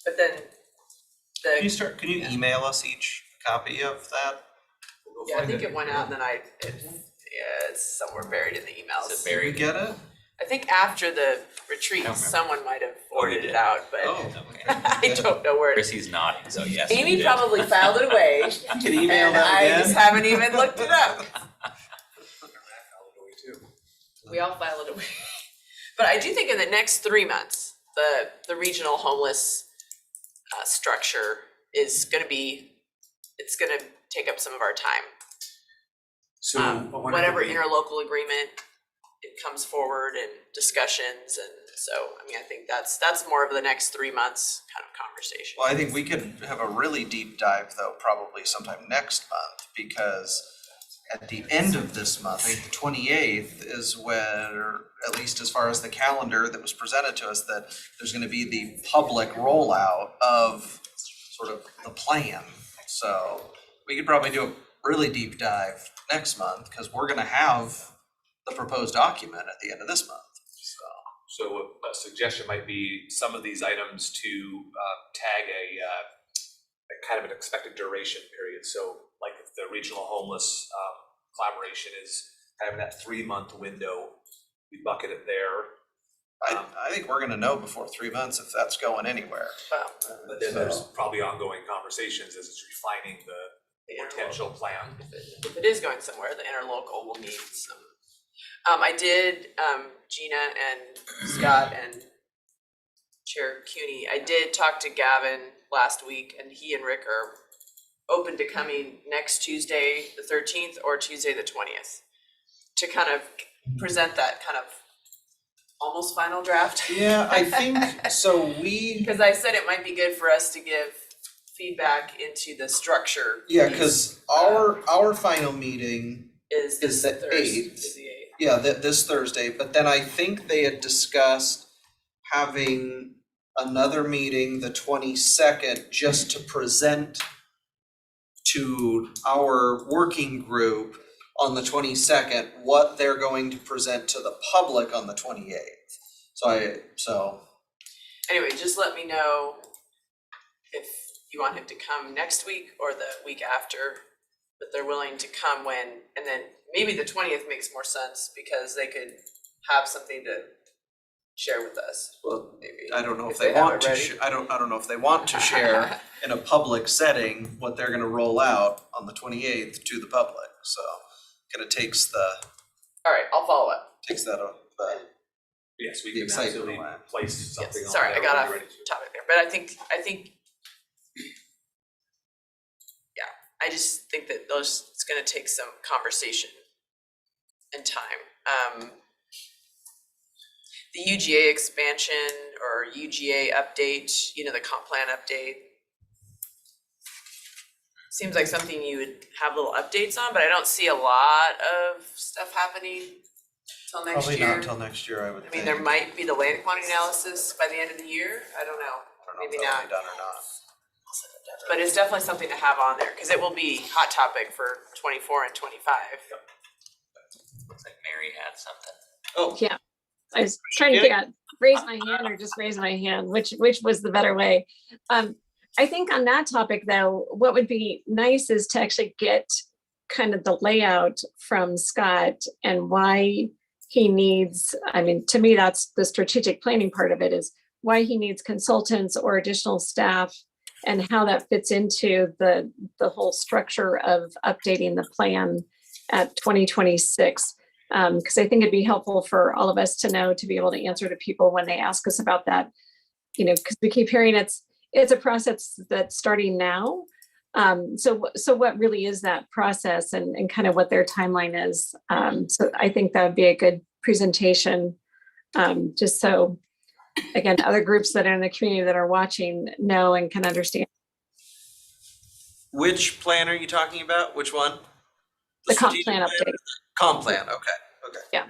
But then Can you email us each a copy of that? Yeah, I think it went out and then it's somewhere buried in the emails. Is it Did we buried? get it? I think after the retreat, I don't remember. someone might have Oh, you forwarded did. it out, but Oh. Okay. I don't know where it is. Chrissy's nodding, so yes. you Amy did. probably filed it away, You can email and that I again. just haven't even looked it up. Too. We all file it away. But I do think in the next 3 months, the regional homeless structure is gonna be, it's gonna take up some of our time. So. Whatever interlocal agreement, it comes forward and discussions, and so, I mean, I think that's more of the next 3 months kind of conversation. Well, I think we could have a really deep dive though, probably sometime next month, because at the end of this month, I think the 28th is where, at least as far as the calendar that was presented to us, that there's gonna be the public rollout of sort of the plan. So we could probably do a really deep dive next month, because we're gonna have the proposed document at the end of this month, so. So a suggestion might be some of these items to tag a kind of an expected duration period. So like if the regional homeless collaboration is kind of in that 3-month window, we bucket it there. I think we're gonna know before 3 months if that's going anywhere. Well, But then there's probably ongoing conversations as it's refining the the potential plan. if it is going somewhere, the interlocal will need some. I did, Gina and Scott and Chair CUNY, I did talk to Gavin last week, and he and Rick are open to coming next Tuesday, the 13th, or Tuesday, the 20th, to kind of present that kind of almost final draft. Yeah, I think, so we, Because I said it might be good for us to give feedback into the structure. yeah, piece, cause our final meeting, is is the Thursday, 8th. is the 8th. yeah, this Thursday, but then I think they had discussed having another meeting the 22nd just to present to our working group on the 22nd what they're going to present to the public on the 28th. So Anyway, just let me know if you want him to come next week or the week after, but they're willing to come when, and then maybe the 20th makes more sense because they could have something to share with us, well, maybe. I don't know if they they have want it to, ready. I don't know if they want to share in a public setting what they're gonna roll out on the 28th to the public, so kinda takes All right, I'll follow up. Yes, we The can excitement absolutely away. place something on Sorry, there I got when off you're ready to. topic there, but I think, yeah, I just think that it's gonna take some conversation and time. The UGA expansion or UGA update, the comp plan update. Seems like something you would have little updates on, but I don't see a lot of stuff happening till next Probably year. not until next year, I would I think. mean, there might be the land quantity analysis by the end of the year, I don't know, I don't know if maybe that'll not. be done or not. But it's definitely something to have on there, cause it will be hot topic for 24 and 25. Looks like Mary had something. Oh, Yeah. I was trying to figure out, raise my hand or just raise my hand, which was the better way. I think on that topic though, what would be nice is to actually get kind of the layout from Scott and why he needs, I mean, to me, that's the strategic planning part of it, is why he needs consultants or additional staff and how that fits into the whole structure of updating the plan at 2026. Because I think it'd be helpful for all of us to know, to be able to answer to people when they ask us about that, because we keep hearing it's a process that's starting now. So what really is that process and kind of what their timeline is? So I think that would be a good presentation, just so, again, other groups that are in the community that are watching know and can understand. which plan are you talking about? Which one? The comp strategic plan update. Comp plan, okay.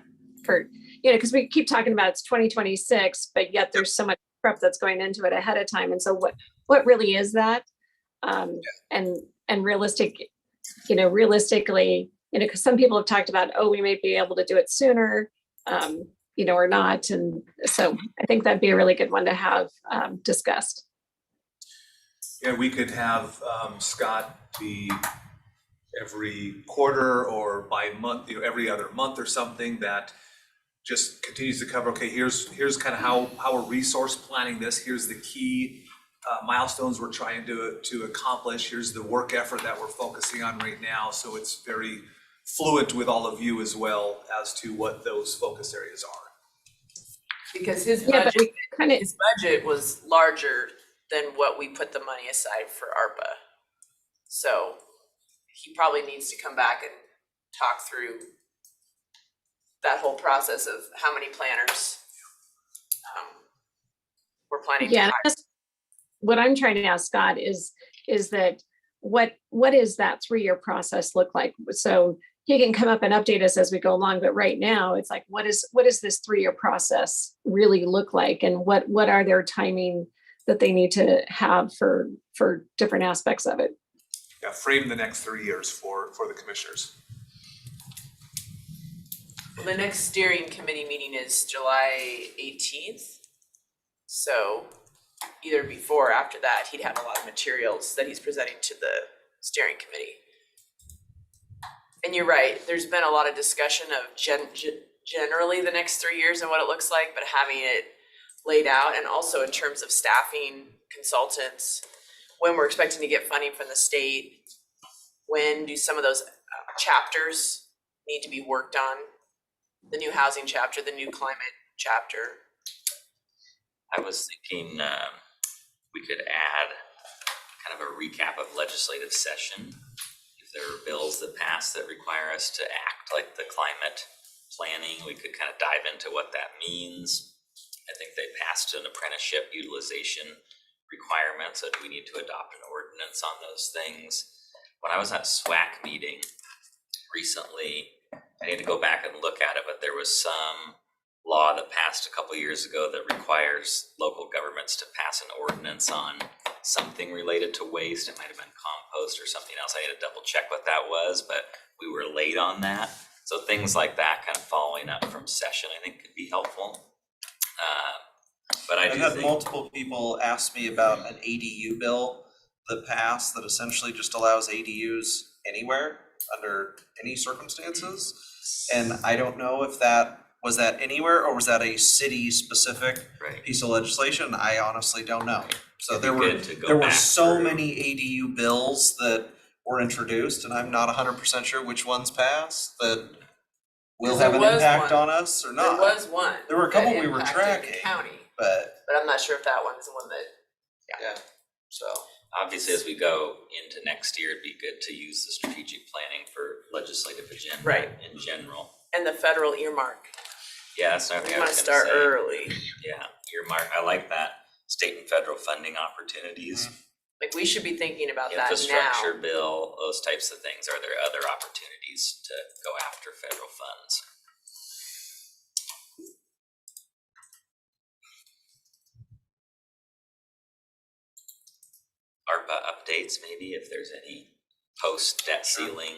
For, because we keep talking about it's 2026, but yet there's so much prep that's going into it ahead of time. And so what really is that? And realistically, because some people have talked about, oh, we may be able to do it sooner, or not. And so I think that'd be a really good one to have discussed. Yeah, we could have Scott be every quarter or by month, every other month or something that just continues to cover, okay, here's kind of how we're resource planning this, here's the key milestones we're trying to accomplish, here's the work effort that we're focusing on right now, so it's very fluent with all of you as well as to what those focus areas are. Because his Yeah, but budget, we kind of, his budget was larger than what we put the money aside for ARPA. So he probably needs to come back and talk through that whole process of how many planners we're planning to yeah, hire. that's what I'm trying to ask Scott is that what is that 3-year process look like? So he can come up and update us as we go along, but right now it's like, what is this 3-year process really look like? And what are their timing that they need to have for different aspects of it? Yeah, frame the next 3 years for the commissioners. The next steering committee meeting is July 18th. So either before or after that, he'd have a lot of materials that he's presenting to the steering committee. And you're right, there's been a lot of discussion of generally the next 3 years and what it looks like, but having it laid out and also in terms of staffing, consultants, when we're expecting to get funding from the state, when do some of those chapters need to be worked on? The new housing chapter, the new climate chapter. I was thinking we could add kind of a recap of legislative session. If there are bills that pass that require us to act like the climate planning, we could kind of dive into what that means. I think they passed an apprenticeship utilization requirement, so do we need to adopt an ordinance on those things? When I was at SWAC meeting recently, I need to go back and look at it, but there was some law that passed a couple years ago that requires local governments to pass an ordinance on something related to waste. It might have been compost or something else. I had to double check what that was, but we were late on that. So things like that kind of following up from session, I think could be helpful. But I I've do had think multiple people ask me about an ADU bill that passed that essentially just allows ADUs anywhere under any circumstances. And I don't know if was that anywhere or was that a city specific right. piece of legislation? I honestly don't know. So It'd be good to go there were back so through. many ADU bills that were introduced, and I'm not 100% sure which ones passed that will have an There was impact one. on us or not. There was one. There were a couple that we were impacted tracking. the county, But but I'm not sure if that one's the one that, yeah, so. Obviously, as we go into next year, it'd be good to use the strategic planning for legislative agenda Right. in general. And the federal earmark, Yeah, that's another we thing I wanna was gonna start say. early. Yeah, earmark, I like that. State and federal funding opportunities, Like, we should be thinking about that now. infrastructure bill, those types of things. Are there other opportunities to go after federal funds? ARPA updates, maybe, if there's any post-debt ceiling,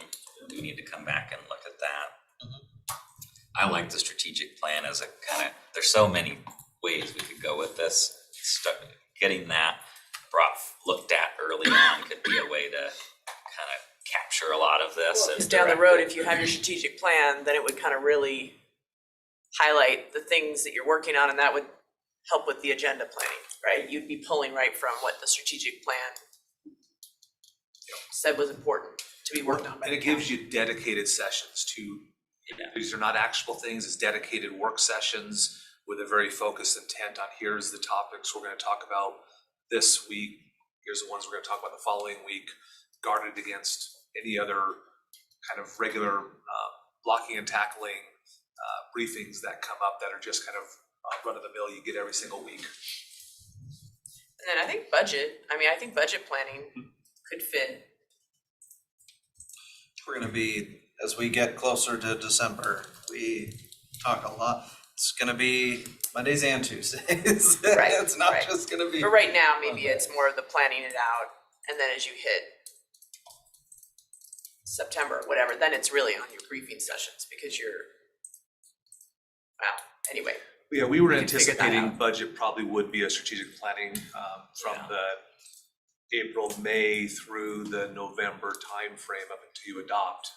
we need to come back and look at that. I like the strategic plan as a kind of, there's so many ways we could go with this. Getting that looked at early on could be a way to kind of capture a lot of this. Well, and 'cause down the direct road, it if you through. have your strategic plan, then it would kind of really highlight the things that you're working on, and that would help with the agenda planning, right? You'd be pulling right from what the strategic plan said was important to be worked on by And the it gives county. you dedicated sessions to, Yeah. these are not actionable things, it's dedicated work sessions with a very focused intent on here's the topics we're gonna talk about this week, here's the ones we're gonna talk about the following week, guarded against any other kind of regular blocking and tackling briefings that come up that are just kind of run of the mill you get every single week. And then I think budget planning could fit. we're gonna be, as we get closer to December, we talk a lot. It's gonna be Mondays and Tuesdays. Right, It's not right. just gonna be. But right now, maybe it's more of the planning it out, and then as you hit September, whatever, then it's really on your briefing sessions, because anyway. Yeah, we were We can figure that anticipating out. budget probably would be a strategic planning from Yeah. the April, May through the November timeframe up until you adopt.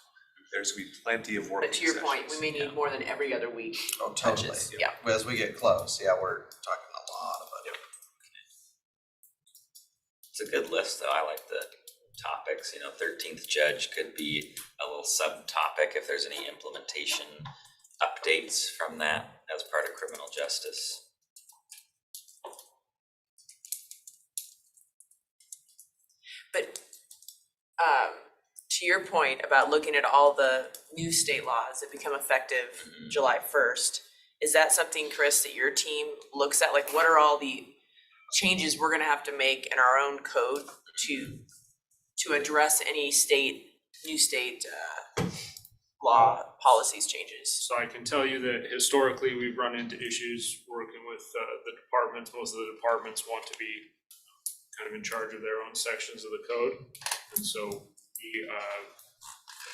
There's gonna be plenty of working But to your point, we sessions. may need more than every other week. Oh, totally. Touches, yeah. As we get close, yeah, we're talking a lot of budget. It's a good list, though. I like the topics, 13th judge could be a little subtopic if there's any implementation updates from that as part of criminal justice. But to your point about looking at all the new state laws that become effective July 1st, is that something, Chris, that your team looks at? Like, what are all the changes we're gonna have to make in our own code to address any new state law policies changes? So I can tell you that historically, we've run into issues working with the departments. Most of the departments want to be kind of in charge of their own sections of the code. And so we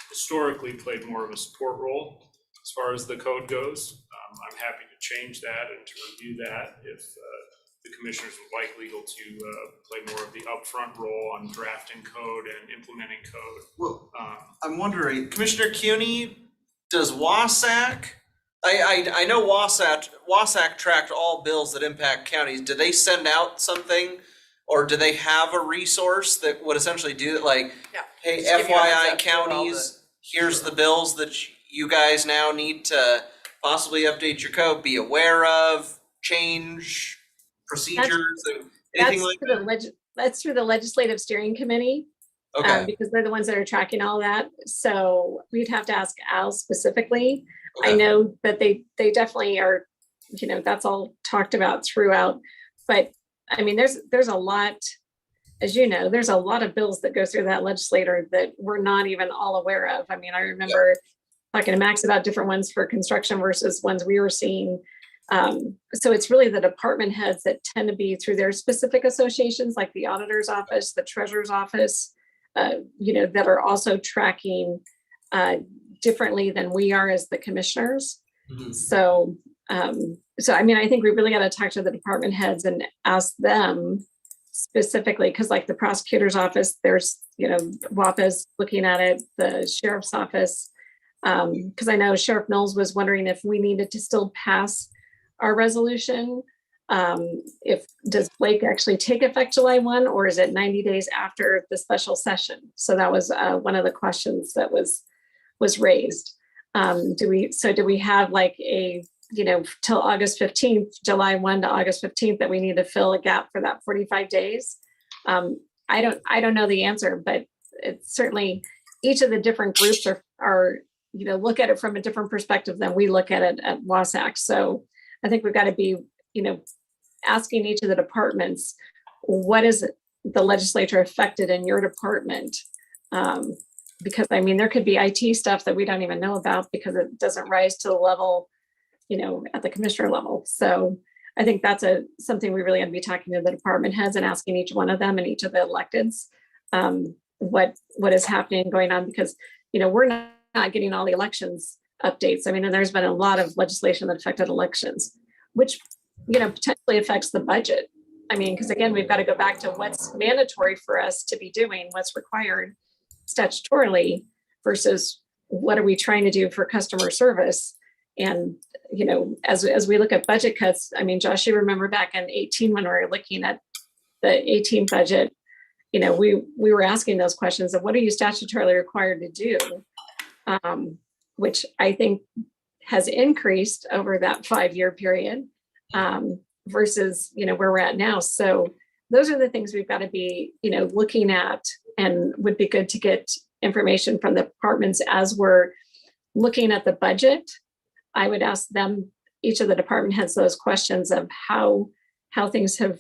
historically played more of a support role as far as the code goes. I'm happy to change that and to review that if the commissioners would like legal to play more of the upfront role on drafting code and implementing code. Well, I'm wondering, Commissioner CUNY, does WASAC, I know WASAC tracked all bills that impact counties. Do they send out something? Or do they have a resource that would essentially do it, like, Yeah. hey, Just give you a heads FYI up for all counties, here's the bills that you guys now need to possibly update your code, be aware of, change procedures, anything like that? That's through the legislative steering committee. Okay, Because they're the ones that are tracking all that. So we'd have to ask Al specifically. I okay. know that they definitely are, that's all talked about throughout. But I mean, there's a lot, as you know, there's a lot of bills that go through that legislator that we're not even all aware of. I mean, I remember talking to Max about different ones for construction versus ones we were seeing. So it's really the department heads that tend to be through their specific associations, like the auditor's office, the treasurer's office, that are also tracking differently than we are as the commissioners. Mhm. So, I mean, I think we really got to talk to the department heads and ask them specifically, because like the prosecutor's office, there's, WAPA's looking at it, the sheriff's office. Because I know Sheriff Mills was wondering if we needed to still pass our resolution. Does Blake actually take effect July 1, or is it 90 days after the special session? So that was one of the questions that was raised. Do we have like a, till August 15th, July 1 to August 15th, that we need to fill a gap for that 45 days? I don't know the answer, but it's certainly each of the different groups are look at it from a different perspective than we look at it at WASAC. So I think we've got to be, asking each of the departments, what is the legislature affected in your department? Because I mean, there could be IT stuff that we don't even know about because it doesn't rise to the level, at the commissioner level. So I think that's something we really have to be talking to the department heads and asking each one of them and each of the electeds, what is happening and going on, because, we're not getting all the elections updates. I mean, and there's been a lot of legislation that affected elections, which, potentially affects the budget. I mean, because again, we've got to go back to what's mandatory for us to be doing, what's required statutorily versus what are we trying to do for customer service. And, as we look at budget cuts, I mean, Josh, you remember back in 18 when we were looking at the 18 budget, we were asking those questions of what are you statutorily required to do? Which I think has increased over that 5-year period versus, where we're at now. So those are the things we've got to be, looking at, and would be good to get information from the departments as we're looking at the budget. I would ask them, each of the department heads, those questions of how things have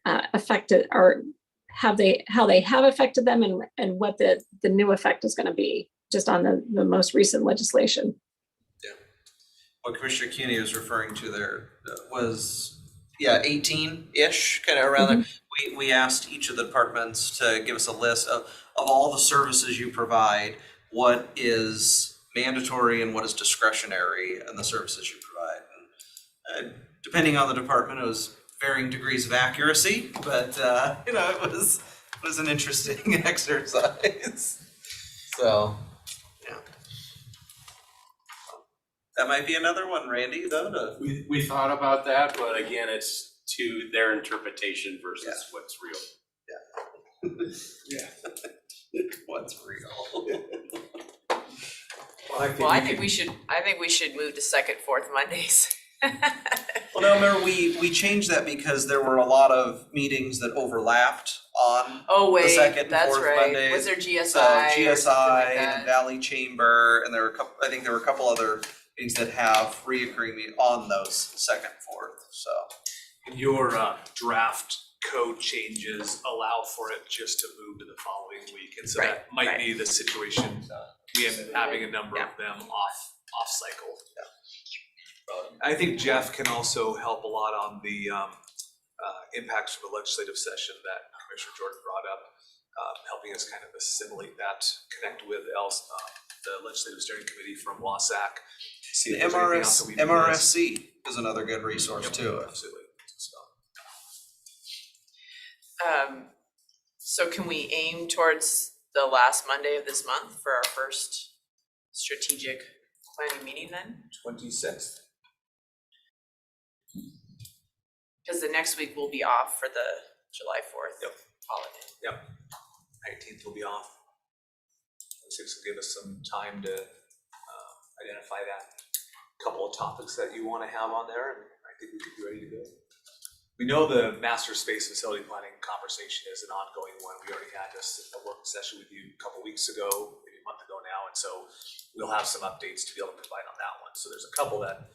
affected, or how they have affected them, and what the new effect is going to be just on the most recent legislation. Yeah. What Commissioner CUNY was referring to there was, 18-ish, kind of around there. We asked each of the departments to give us a list of all the services you provide, what is mandatory and what is discretionary in the services you provide. And depending on the department, it was varying degrees of accuracy, but it was was an interesting exercise. So, yeah. That might be another one, Randy, though, to. We thought about that, but again, it's to their interpretation versus what's real. Yeah. What's real? Well, I think we should move to second, fourth Mondays. Well, no, remember, we changed that because there were a lot of meetings that overlapped on Oh, the wait, second and that's fourth right. Mondays. Was there GSI So or something like GSI that? and Valley Chamber, and there were I think there were a couple other meetings that have reoccurring on those second, fourth, so. Your draft code changes allow for it just to move to the following week, and so that might be the situation. We end up having a number of them off cycle. I think Jeff can also help a lot on the impacts of the legislative session that Commissioner Jordan brought up, helping us kind of assimilate that, connect with the Legislative Steering Committee from WASAC. See The if there's anything else that we missed. MRSC is another good resource too. Absolutely. So can we aim towards the last Monday of this month for our first strategic planning meeting then? 26th. Because the next week we'll be off for the July 4th holiday. Yep. 19th will be off. 26th will give us some time to identify that couple of topics that you want to have on there, and I think we could be ready to go. We know the master space facility planning conversation is an ongoing one. We already had this a work session with you a couple weeks ago, maybe a month ago now, and so we'll have some updates to be able to provide on that one. So there's a couple that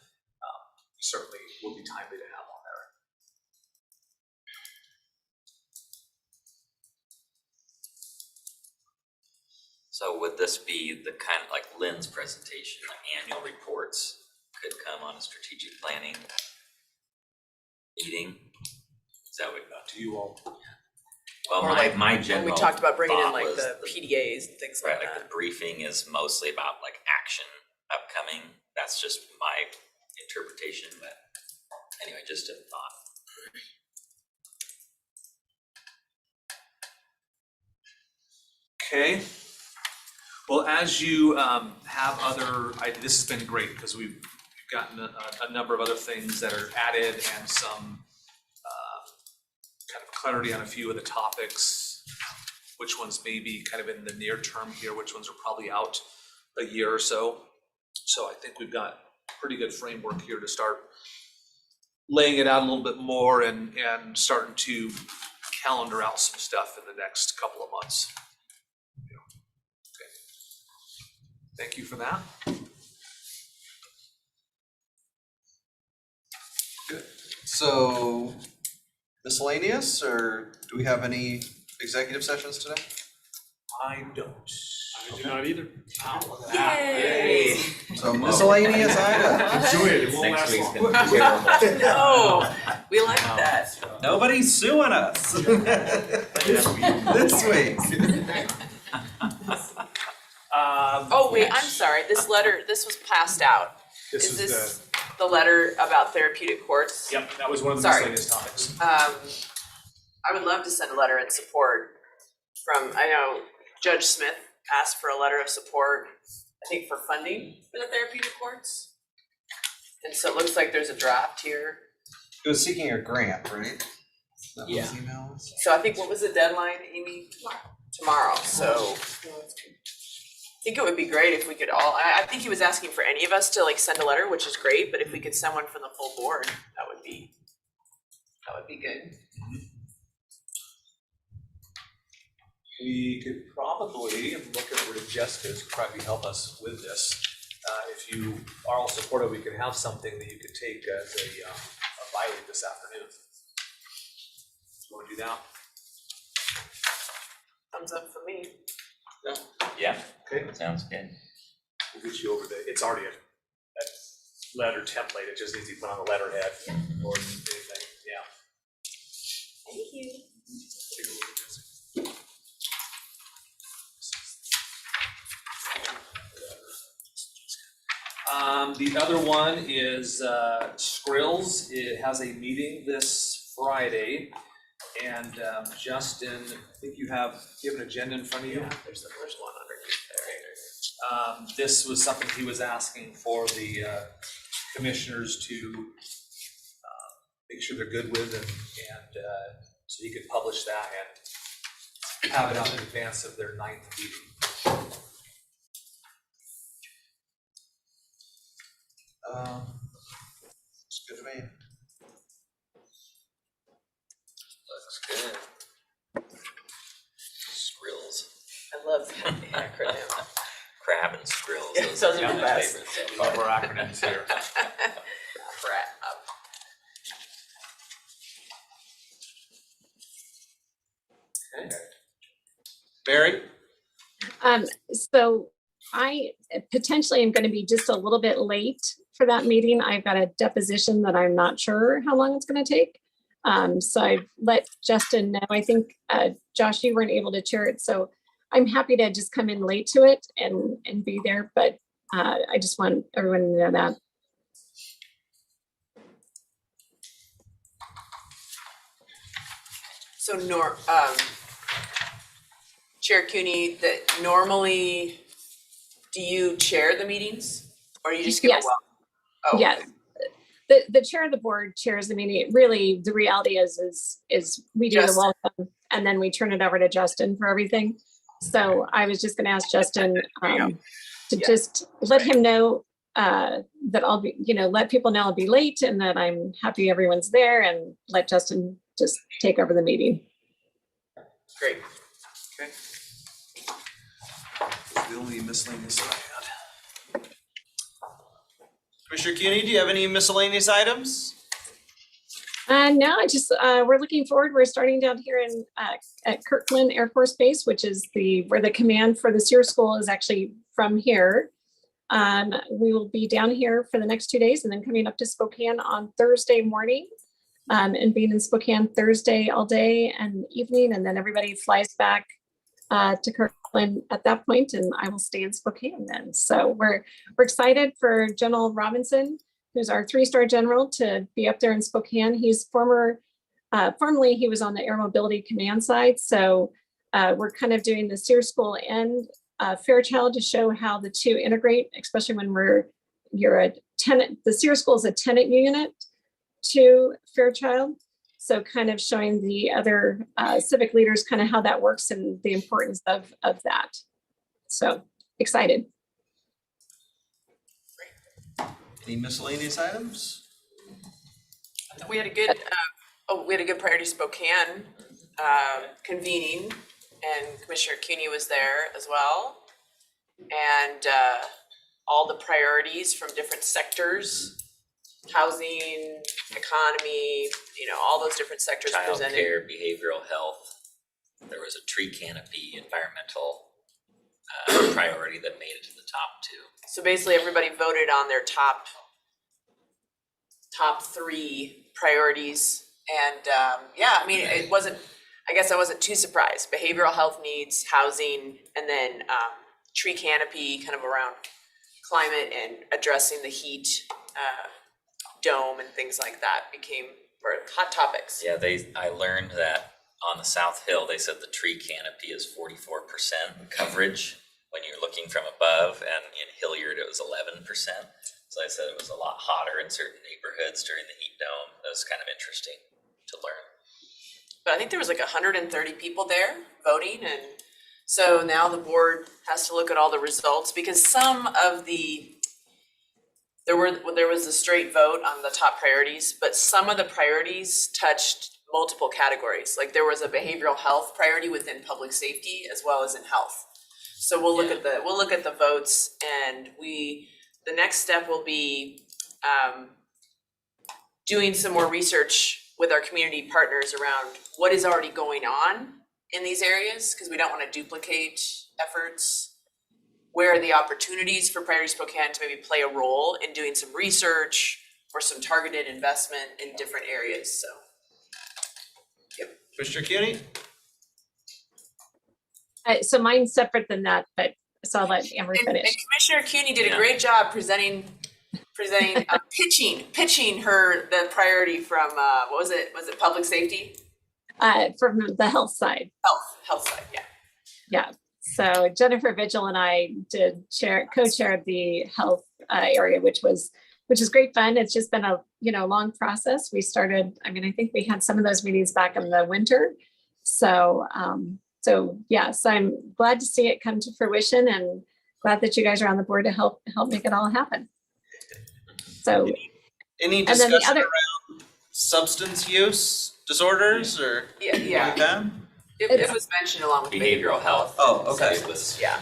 certainly will be timely to have on there. So would this be the kind of like Lynn's presentation, the annual reports could come on a strategic planning meeting? Is that what Do you all? Well, Or my like my when general we talked about bringing in thought like was the PDAs and things like right, like that. the briefing is mostly about like action upcoming. That's just my interpretation, but anyway, just a thought. Okay. Well, as you have other, this has been great because we've gotten a number of other things that are added and some kind of clarity on a few of the topics, which ones may be kind of in the near term here, which ones are probably out a year or so. So I think we've got a pretty good framework here to start laying it out a little bit more and starting to calendar out some stuff in the next couple of months. Thank you for that. Good. So miscellaneous, or do we have any executive sessions today? I don't. I do not either. Yay! So miscellaneous items. Enjoy it, it won't Next last week's long. gonna be terrible. No, we like that. Nobody's suing us. This week. Oh, wait, I'm sorry, this was passed out. This Is is this the letter about therapeutic courts? Yep, that was one of the Sorry. miscellaneous topics. I would love to send a letter in support from, I know Judge Smith asked for a letter of support, I think for funding for the therapeutic courts. And so it looks like there's a draft here. It was seeking a grant, right? That was Yeah. email? So I think, what was the deadline, Amy? Tomorrow, so. I think it would be great if we could all, I think he was asking for any of us to like send a letter, which is great, but if we could send one from the full board, that would be good. We could probably, I'm looking over to Jessica, could probably help us with this. If you are all supportive, we could have something that you could take as a bite this afternoon. You wanna do that? Thumbs up for me. Yeah, Okay. sounds good. We'll get you over it's already a letter template, it just needs to be put on the letterhead more than anything, yeah. Thank you. Take a look at this. The other one is Skrills. It has a meeting this Friday, And Justin, I think you have an agenda in front of you. There's one underneath there. This was something he was asking for the commissioners to make sure they're good with, and so you could publish that and have it out in advance of their 9th meeting. It's good to me. Looks good. Skrills, I love the acronym. crab and skrills. Yeah, Those those are are the my best. favorites so We far. love our acronyms here. Crap. Barry? So I potentially am going to be just a little bit late for that meeting. I've got a deposition that I'm not sure how long it's going to take. So I've let Justin know. I think, Josh, you weren't able to chair it, so I'm happy to just come in late to it and be there, but I just want everyone to know that. So Chair Cooney, that normally, do you chair the meetings or you just give a Yes. welcome? Oh, Yes. okay. The chair of the board chairs the meeting. Really, the reality is we do the Justin. welcome and then we turn it over to Justin for everything. So I was just going to ask Justin There you go. to Yeah. just let him know that I'll be, let people know I'll be late and that I'm happy everyone's there, and let Justin just take over the meeting. Great. Okay. That's the only miscellaneous that I had. Commissioner Cuny, do you have any miscellaneous items? No, I just, we're looking forward. We're starting down here in, at Kirkland Air Force Base, which is where the command for the SEER school is actually from here. We will be down here for the next 2 days and then coming up to Spokane on Thursday morning. And being in Spokane Thursday all day and evening, and then everybody flies back to Kirkland at that point, and I will stay in Spokane then. So we're excited for General Robinson, who's our 3-star general, to be up there in Spokane. He's formerly he was on the Air Mobility Command side. So we're kind of doing the SEER school and Fairchild to show how the two integrate, especially when you're a tenant. The SEER school is a tenant unit to Fairchild. So kind of showing the other civic leaders kind of how that works and the importance of that. So excited. Any miscellaneous items? We had a good, Priority Spokane convening, and Commissioner Cuny was there as well. And all the priorities from different sectors, housing, economy, all those different sectors presented. Childcare, behavioral health. There was a tree canopy environmental priority that made it to the top too. So basically, everybody voted on their top 3 priorities. And I guess I wasn't too surprised. Behavioral health needs, housing, and then tree canopy kind of around climate and addressing the heat dome and things like that were hot topics. Yeah, I learned that on the South Hill, they said the tree canopy is 44% coverage when you're looking from above, and in Hilliard it was 11%. So I said it was a lot hotter in certain neighborhoods during the heat dome. That was kind of interesting to learn. But I think there was like 130 people there voting, and so now the board has to look at all the results, because there was a straight vote on the top priorities, but some of the priorities touched multiple categories. Like there was a behavioral health priority within public safety as well as in health. So we'll look at the votes, and the next step will be doing some more research with our community partners around what is already going on in these areas, because we don't want to duplicate efforts. Where are the opportunities for Priority Spokane to maybe play a role in doing some research or some targeted investment in different areas, so. Commissioner Cuny? So mine's separate than that, but so I'll let Amber And finish. Commissioner Cuny did a great job pitching her the priority from, what was it public safety? from the health side. Health side, yeah. Yeah, so Jennifer Vigil and I did co-chaired the health area, which is great fun. It's just been a, long process. We started, I think we had some of those meetings back in the winter. So, yes, I'm glad to see it come to fruition and glad that you guys are on the board to help make it all happen. So, Any and then the discussion other, around substance use disorders or anything like that? It was mentioned along with Behavioral health. Oh, okay. So it was, Yeah.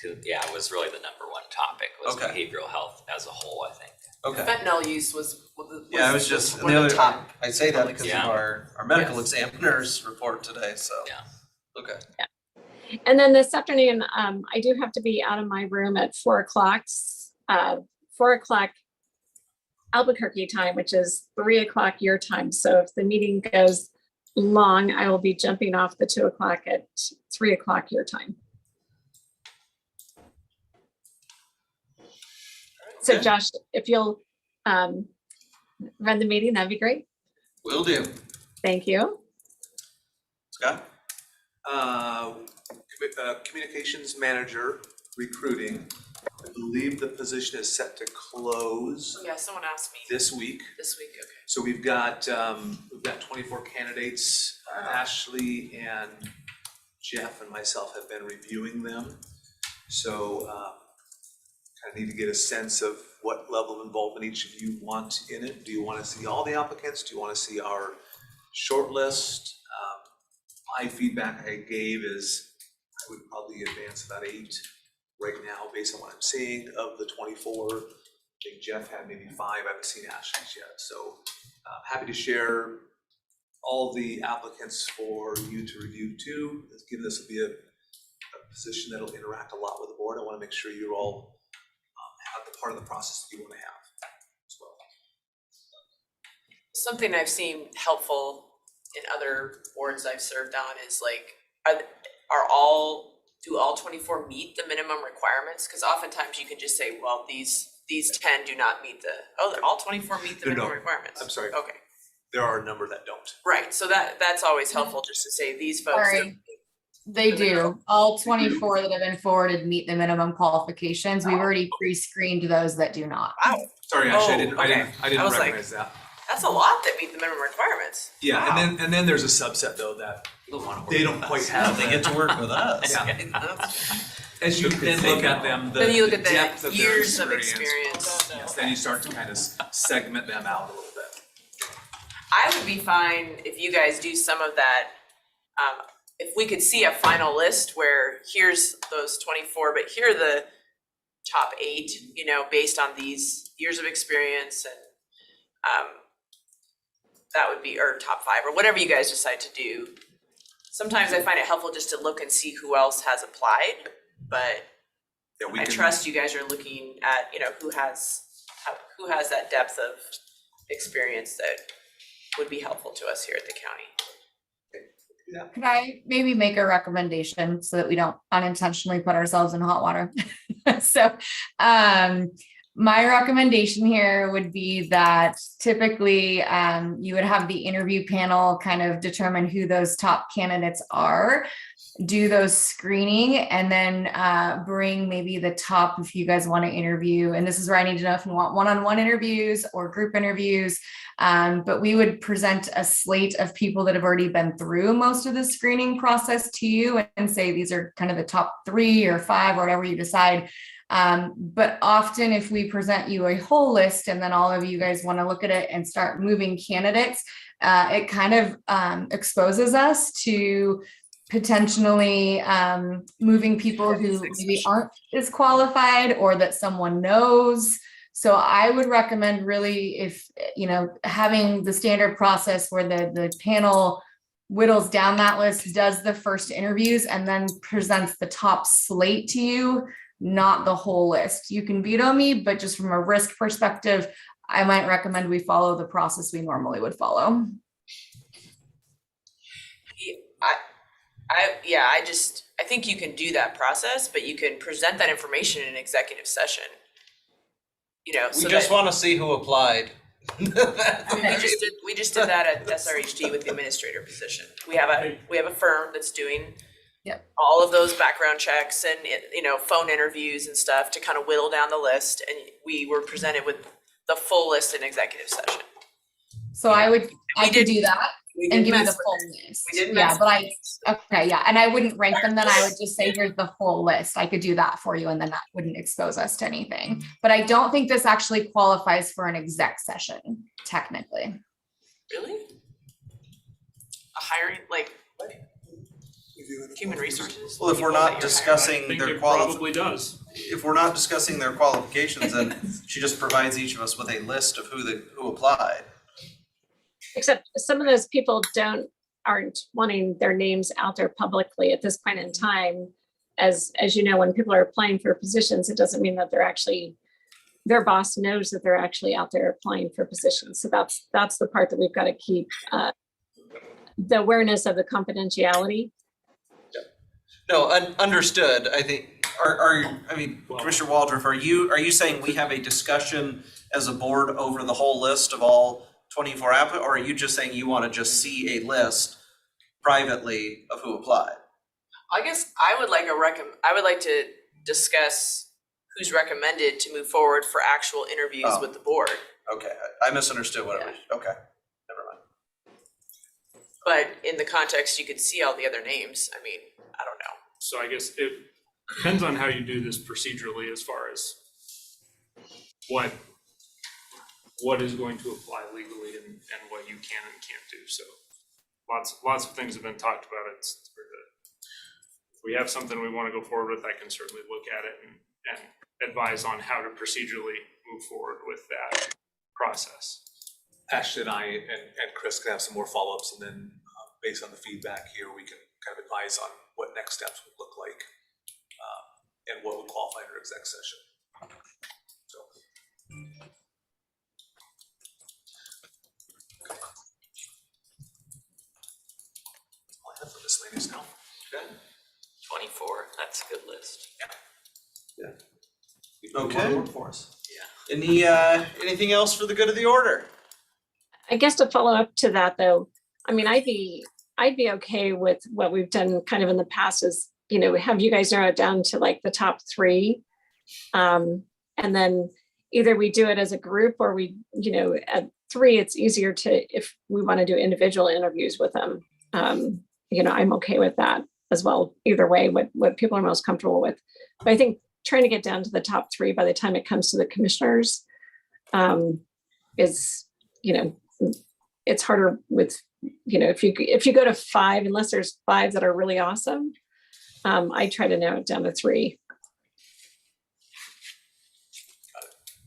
it was really the number one topic was Okay. behavioral health as a whole, I think. Okay. Fentanyl use was Yeah, I was just, one of the top. I say that because of Yeah. our medical Yes. examiner's report today, so. Yeah. Okay. and then this afternoon, I do have to be out of my room at 4:00, 4:00 Albuquerque time, which is 3:00 your time. So if the meeting goes long, I will be jumping off the 2:00 at 3:00 your time. So Okay. Josh, if you'll run the meeting, that'd be great. Will do. Thank you. Scott? Communications manager recruiting. I believe the position is set to close Yeah, someone asked me this week. this week, okay. So we've got 24 candidates. Ashley and Jeff and myself have been reviewing them. So kind of need to get a sense of what level of involvement each of you want in it. Do you want to see all the applicants? Do you want to see our short list? My feedback I gave is I would probably advance about 8 right now based on what I'm seeing of the 24. I think Jeff had maybe 5. I haven't seen Ashley's yet. So happy to share all the applicants for you to review too. Given this will be a position that'll interact a lot with the board, I want to make sure you're all have the part of the process that you want to have as well. Something I've seen helpful in other boards I've served on is like, do all 24 meet the minimum requirements? Because oftentimes you can just say, well, these 10 do not meet all 24 meet the minimum requirements. I'm sorry. Okay, There are a number that don't. right, so that's always helpful just to say these folks. Sorry. They do. All 24 that have been forwarded meet the minimum qualifications. We've already pre-screened those that do not. Wow, Sorry, Ashley, I Oh, okay. I didn't was like- recognize that. that's a lot that meet the minimum requirements. Yeah, Wow. and then there's a subset though that they don't quite have. They get to work with us. Yeah. As you then look at them, the Then you look at depth the of their years of experience. Yes, then you start to kind of segment them out a little bit. I would be fine if you guys do some of that. If we could see a final list where here's those 24, but here are the top 8, based on these years of experience and that would be, or top 5, or whatever you guys decide to do. Sometimes I find it helpful just to look and see who else has applied, but Yeah, we I can- trust you guys are looking at, who has that depth of experience that would be helpful to us here at the county. Could I maybe make a recommendation so that we don't unintentionally put ourselves in hot water? So, my recommendation here would be that typically, you would have the interview panel kind of determine who those top candidates are, do those screening, and then bring maybe the top if you guys want to interview. And this is where I need to know if you want one-on-one interviews or group interviews. But we would present a slate of people that have already been through most of the screening process to you and say, these are kind of the top 3 or 5 or whatever you decide. But often if we present you a whole list and then all of you guys want to look at it and start moving candidates, it kind of exposes us to potentially moving people who maybe aren't as qualified or that someone knows. So I would recommend really if, having the standard process where the panel whittles down that list, does the first interviews and then presents the top slate to you, not the whole list. You can veto me, but just from a risk perspective, I might recommend we follow the process we normally would follow. I think you can do that process, but you can present that information in an executive session. We just want to see who applied I mean, we just did that at SRHD with the administrator position. We have a firm that's doing Yep. all of those background checks and, phone interviews and stuff to kind of whittle down the list. And we were presented with the full list in executive session. So I could did- do that We and didn't give you the mess with full it. list. We didn't Yeah, mess but okay, yeah, and I wouldn't rank them then. I would just say, here's the full list. I could do that for you and then that wouldn't expose us to anything. But I don't think this actually qualifies for an exec session, technically. Really? A hiring, like, what? Human resources? Well, if we're People that not you're discussing I think their it probably does. if we're not discussing their qualifications, then she just provides each of us with a list of who applied. Except some of those people aren't wanting their names out there publicly at this point in time. As you know, when people are applying for positions, it doesn't mean that their boss knows that they're actually out there applying for positions. So that's the part that we've got to keep, the awareness of the confidentiality. No, understood. I think, Commissioner Waldron, are you saying we have a discussion as a board over the whole list of all 24 applicants, or are you just saying you want to just see a list privately of who applied? I guess I would like to discuss who's recommended to move forward for actual interviews Oh. with the board. Okay, I misunderstood what it was. Okay, never mind. But in the context, you could see all the other names. I mean, I don't know. So I guess it depends on how you do this procedurally as far as what is going to apply legally and what you can and can't do. So lots of things have been talked about. If we have something we want to go forward with, I can certainly look at it and advise on how to procedurally move forward with that process. Ashton and I and Chris can have some more follow-ups, and then based on the feedback here, we can kind of advise on what next steps would look like and what would qualify under exec session. So. All I have for miscellaneous now. Okay. 24, that's a good list. Okay. Work for us. Yeah. Anything else for the good of the order? I guess to follow up to that though, I mean, I'd be okay with what we've done kind of in the past is, have you guys narrow it down to like the top 3. And then either we do it as a group or we, at 3, it's easier to, if we want to do individual interviews with them. I'm okay with that as well. Either way, what people are most comfortable with. But I think trying to get down to the top 3 by the time it comes to the commissioners is, it's harder with, if you go to 5, unless there's 5 that are really awesome, I try to narrow it down to 3.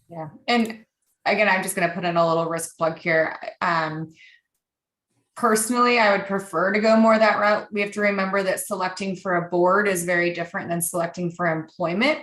Yeah, and again, I'm just gonna put in a little risk plug here. Personally, I would prefer to go more that route. We have to remember that selecting for a board is very different than selecting for employment.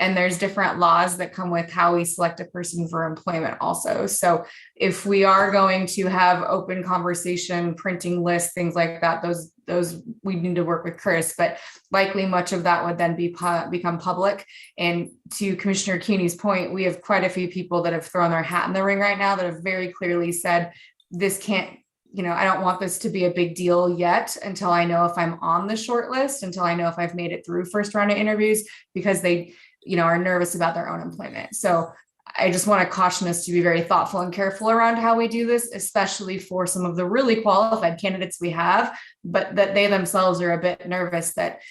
And there's different laws that come with how we select a person for employment also. So if we are going to have open conversation, printing lists, things like that, those we need to work with Chris, but likely much of that would then become public. And to Commissioner Keeney's point, we have quite a few people that have thrown their hat in the ring right now that have very clearly said, this can't, I don't want this to be a big deal yet until I know if I'm on the short list, until I know if I've made it through first round of interviews, because they, are nervous about their own employment. So I just want to caution us to be very thoughtful and careful around how we do this, especially for some of the really qualified candidates we have, but that they themselves are a bit nervous that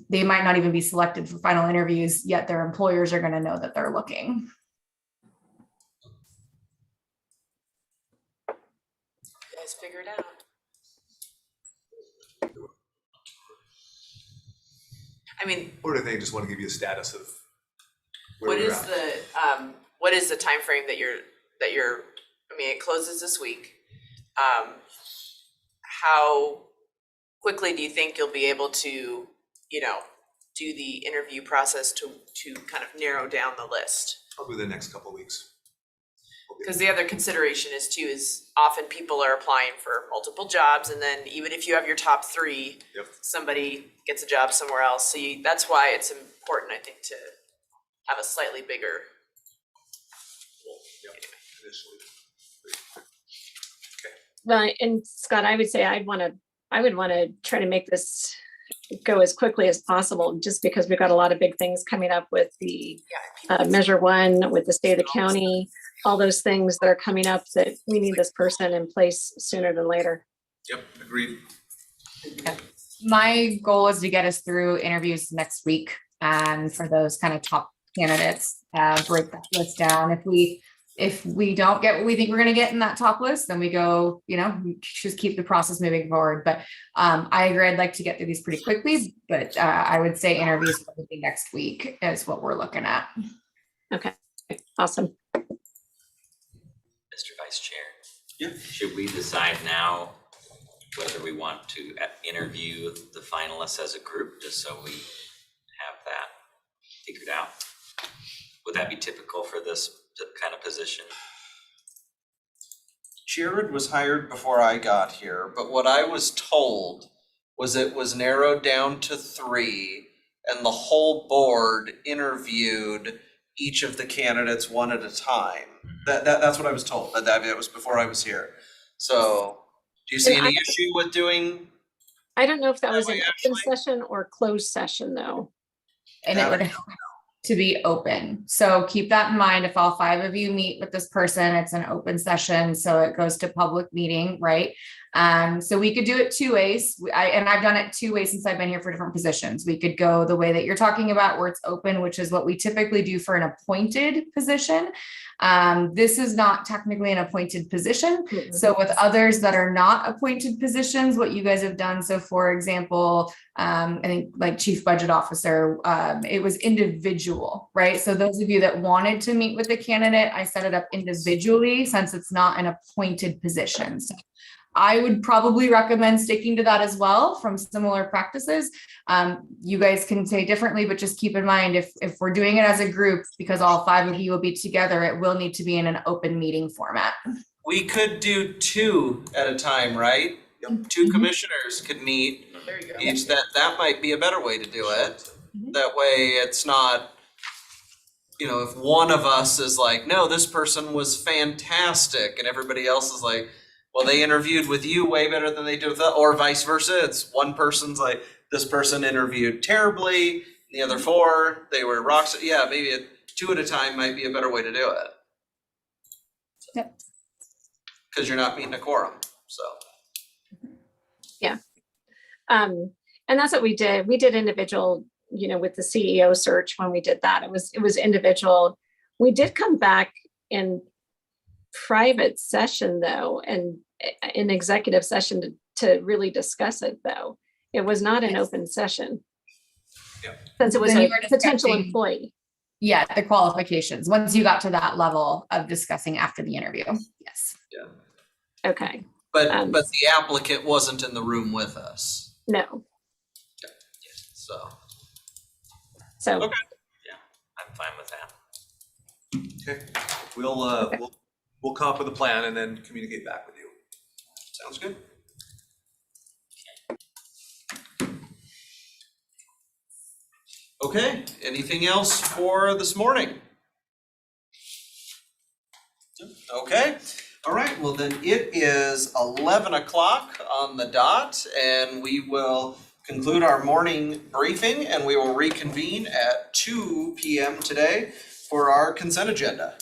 they might not even be selected for final interviews, yet their employers are going to know that they're looking. Guys figure it out. I mean, Or do they just want to give you a status of where what we're is at? what is the timeframe that you're, I mean, it closes this week. How quickly do you think you'll be able to, do the interview process to kind of narrow down the list? Probably the next couple of weeks. Because the other consideration is often people are applying for multiple jobs, and then even if you have your top 3, Yep. somebody gets a job somewhere else. So that's why it's important, I think, to have a slightly bigger. Yep. Initially. Well, and Scott, I would say I would want to try to make this go as quickly as possible, just because we've got a lot of big things coming up with the Measure One, with the state of the county, all those things that are coming up that we need this person in place sooner than later. Yep, agreed. My goal is to get us through interviews next week, and for those kind of top candidates, break that list down. If we don't get what we think we're gonna get in that top list, then we go, just keep the process moving forward. But I agree, I'd like to get through these pretty quickly, but I would say interviews probably next week is what we're looking at. Okay, awesome. Mr. Vice Chair. Yeah. Should we decide now whether we want to interview the finalists as a group, just so we have that figured out? Would that be typical for this kind of position? Jared was hired before I got here, but what I was told was it was narrowed down to 3, and the whole board interviewed each of the candidates one at a time. That's what I was told, but that was before I was here. So, do you see any issue with doing? I don't know if that was an open session or closed session, though. And it would have to be open. So keep that in mind. If all 5 of you meet with this person, it's an open session, so it goes to public meeting, right? So we could do it 2 ways. I've done it 2 ways since I've been here for different positions. We could go the way that you're talking about, where it's open, which is what we typically do for an appointed position. This is not technically an appointed position. So with others that are not appointed positions, what you guys have done. So for example, I think like Chief Budget Officer, it was individual, right? So those of you that wanted to meet with the candidate, I set it up individually since it's not an appointed position. So I would probably recommend sticking to that as well from similar practices. You guys can say differently, but just keep in mind, if we're doing it as a group, because all 5 of you will be together, it will need to be in an open meeting format. We could do 2 at a time, right? 2 commissioners could meet each. That might be a better way to do it. That way it's not, if one of us is like, no, this person was fantastic, and everybody else is like, well, they interviewed with you way better than they did with us, or vice versa. It's one person's like, this person interviewed terribly, the other 4, they were rocks. Yeah, maybe 2 at a time might be a better way to do it. Yep. Because you're not meeting a quorum, so. Yeah. And that's what we did. We did individual, with the CEO search. When we did that, it was individual. We did come back in private session though, and in executive session to really discuss it though. It was not an open session. Yeah. Since it was Then a you were potential discussing- employee. Yeah, the qualifications, once you got to that level of discussing after the interview, yes. Yeah. Okay. But the applicant wasn't in the room with us, No. so. Okay. Yeah, I'm fine with that. Okay, we'll come up with a plan and then communicate back with you. Sounds good. Okay, anything else for this morning? Okay, all right, well then it is 11 o'clock on the dot, and we will conclude our morning briefing, and we will reconvene at 2 p.m. today for our consent agenda.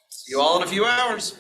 See you all in a few hours.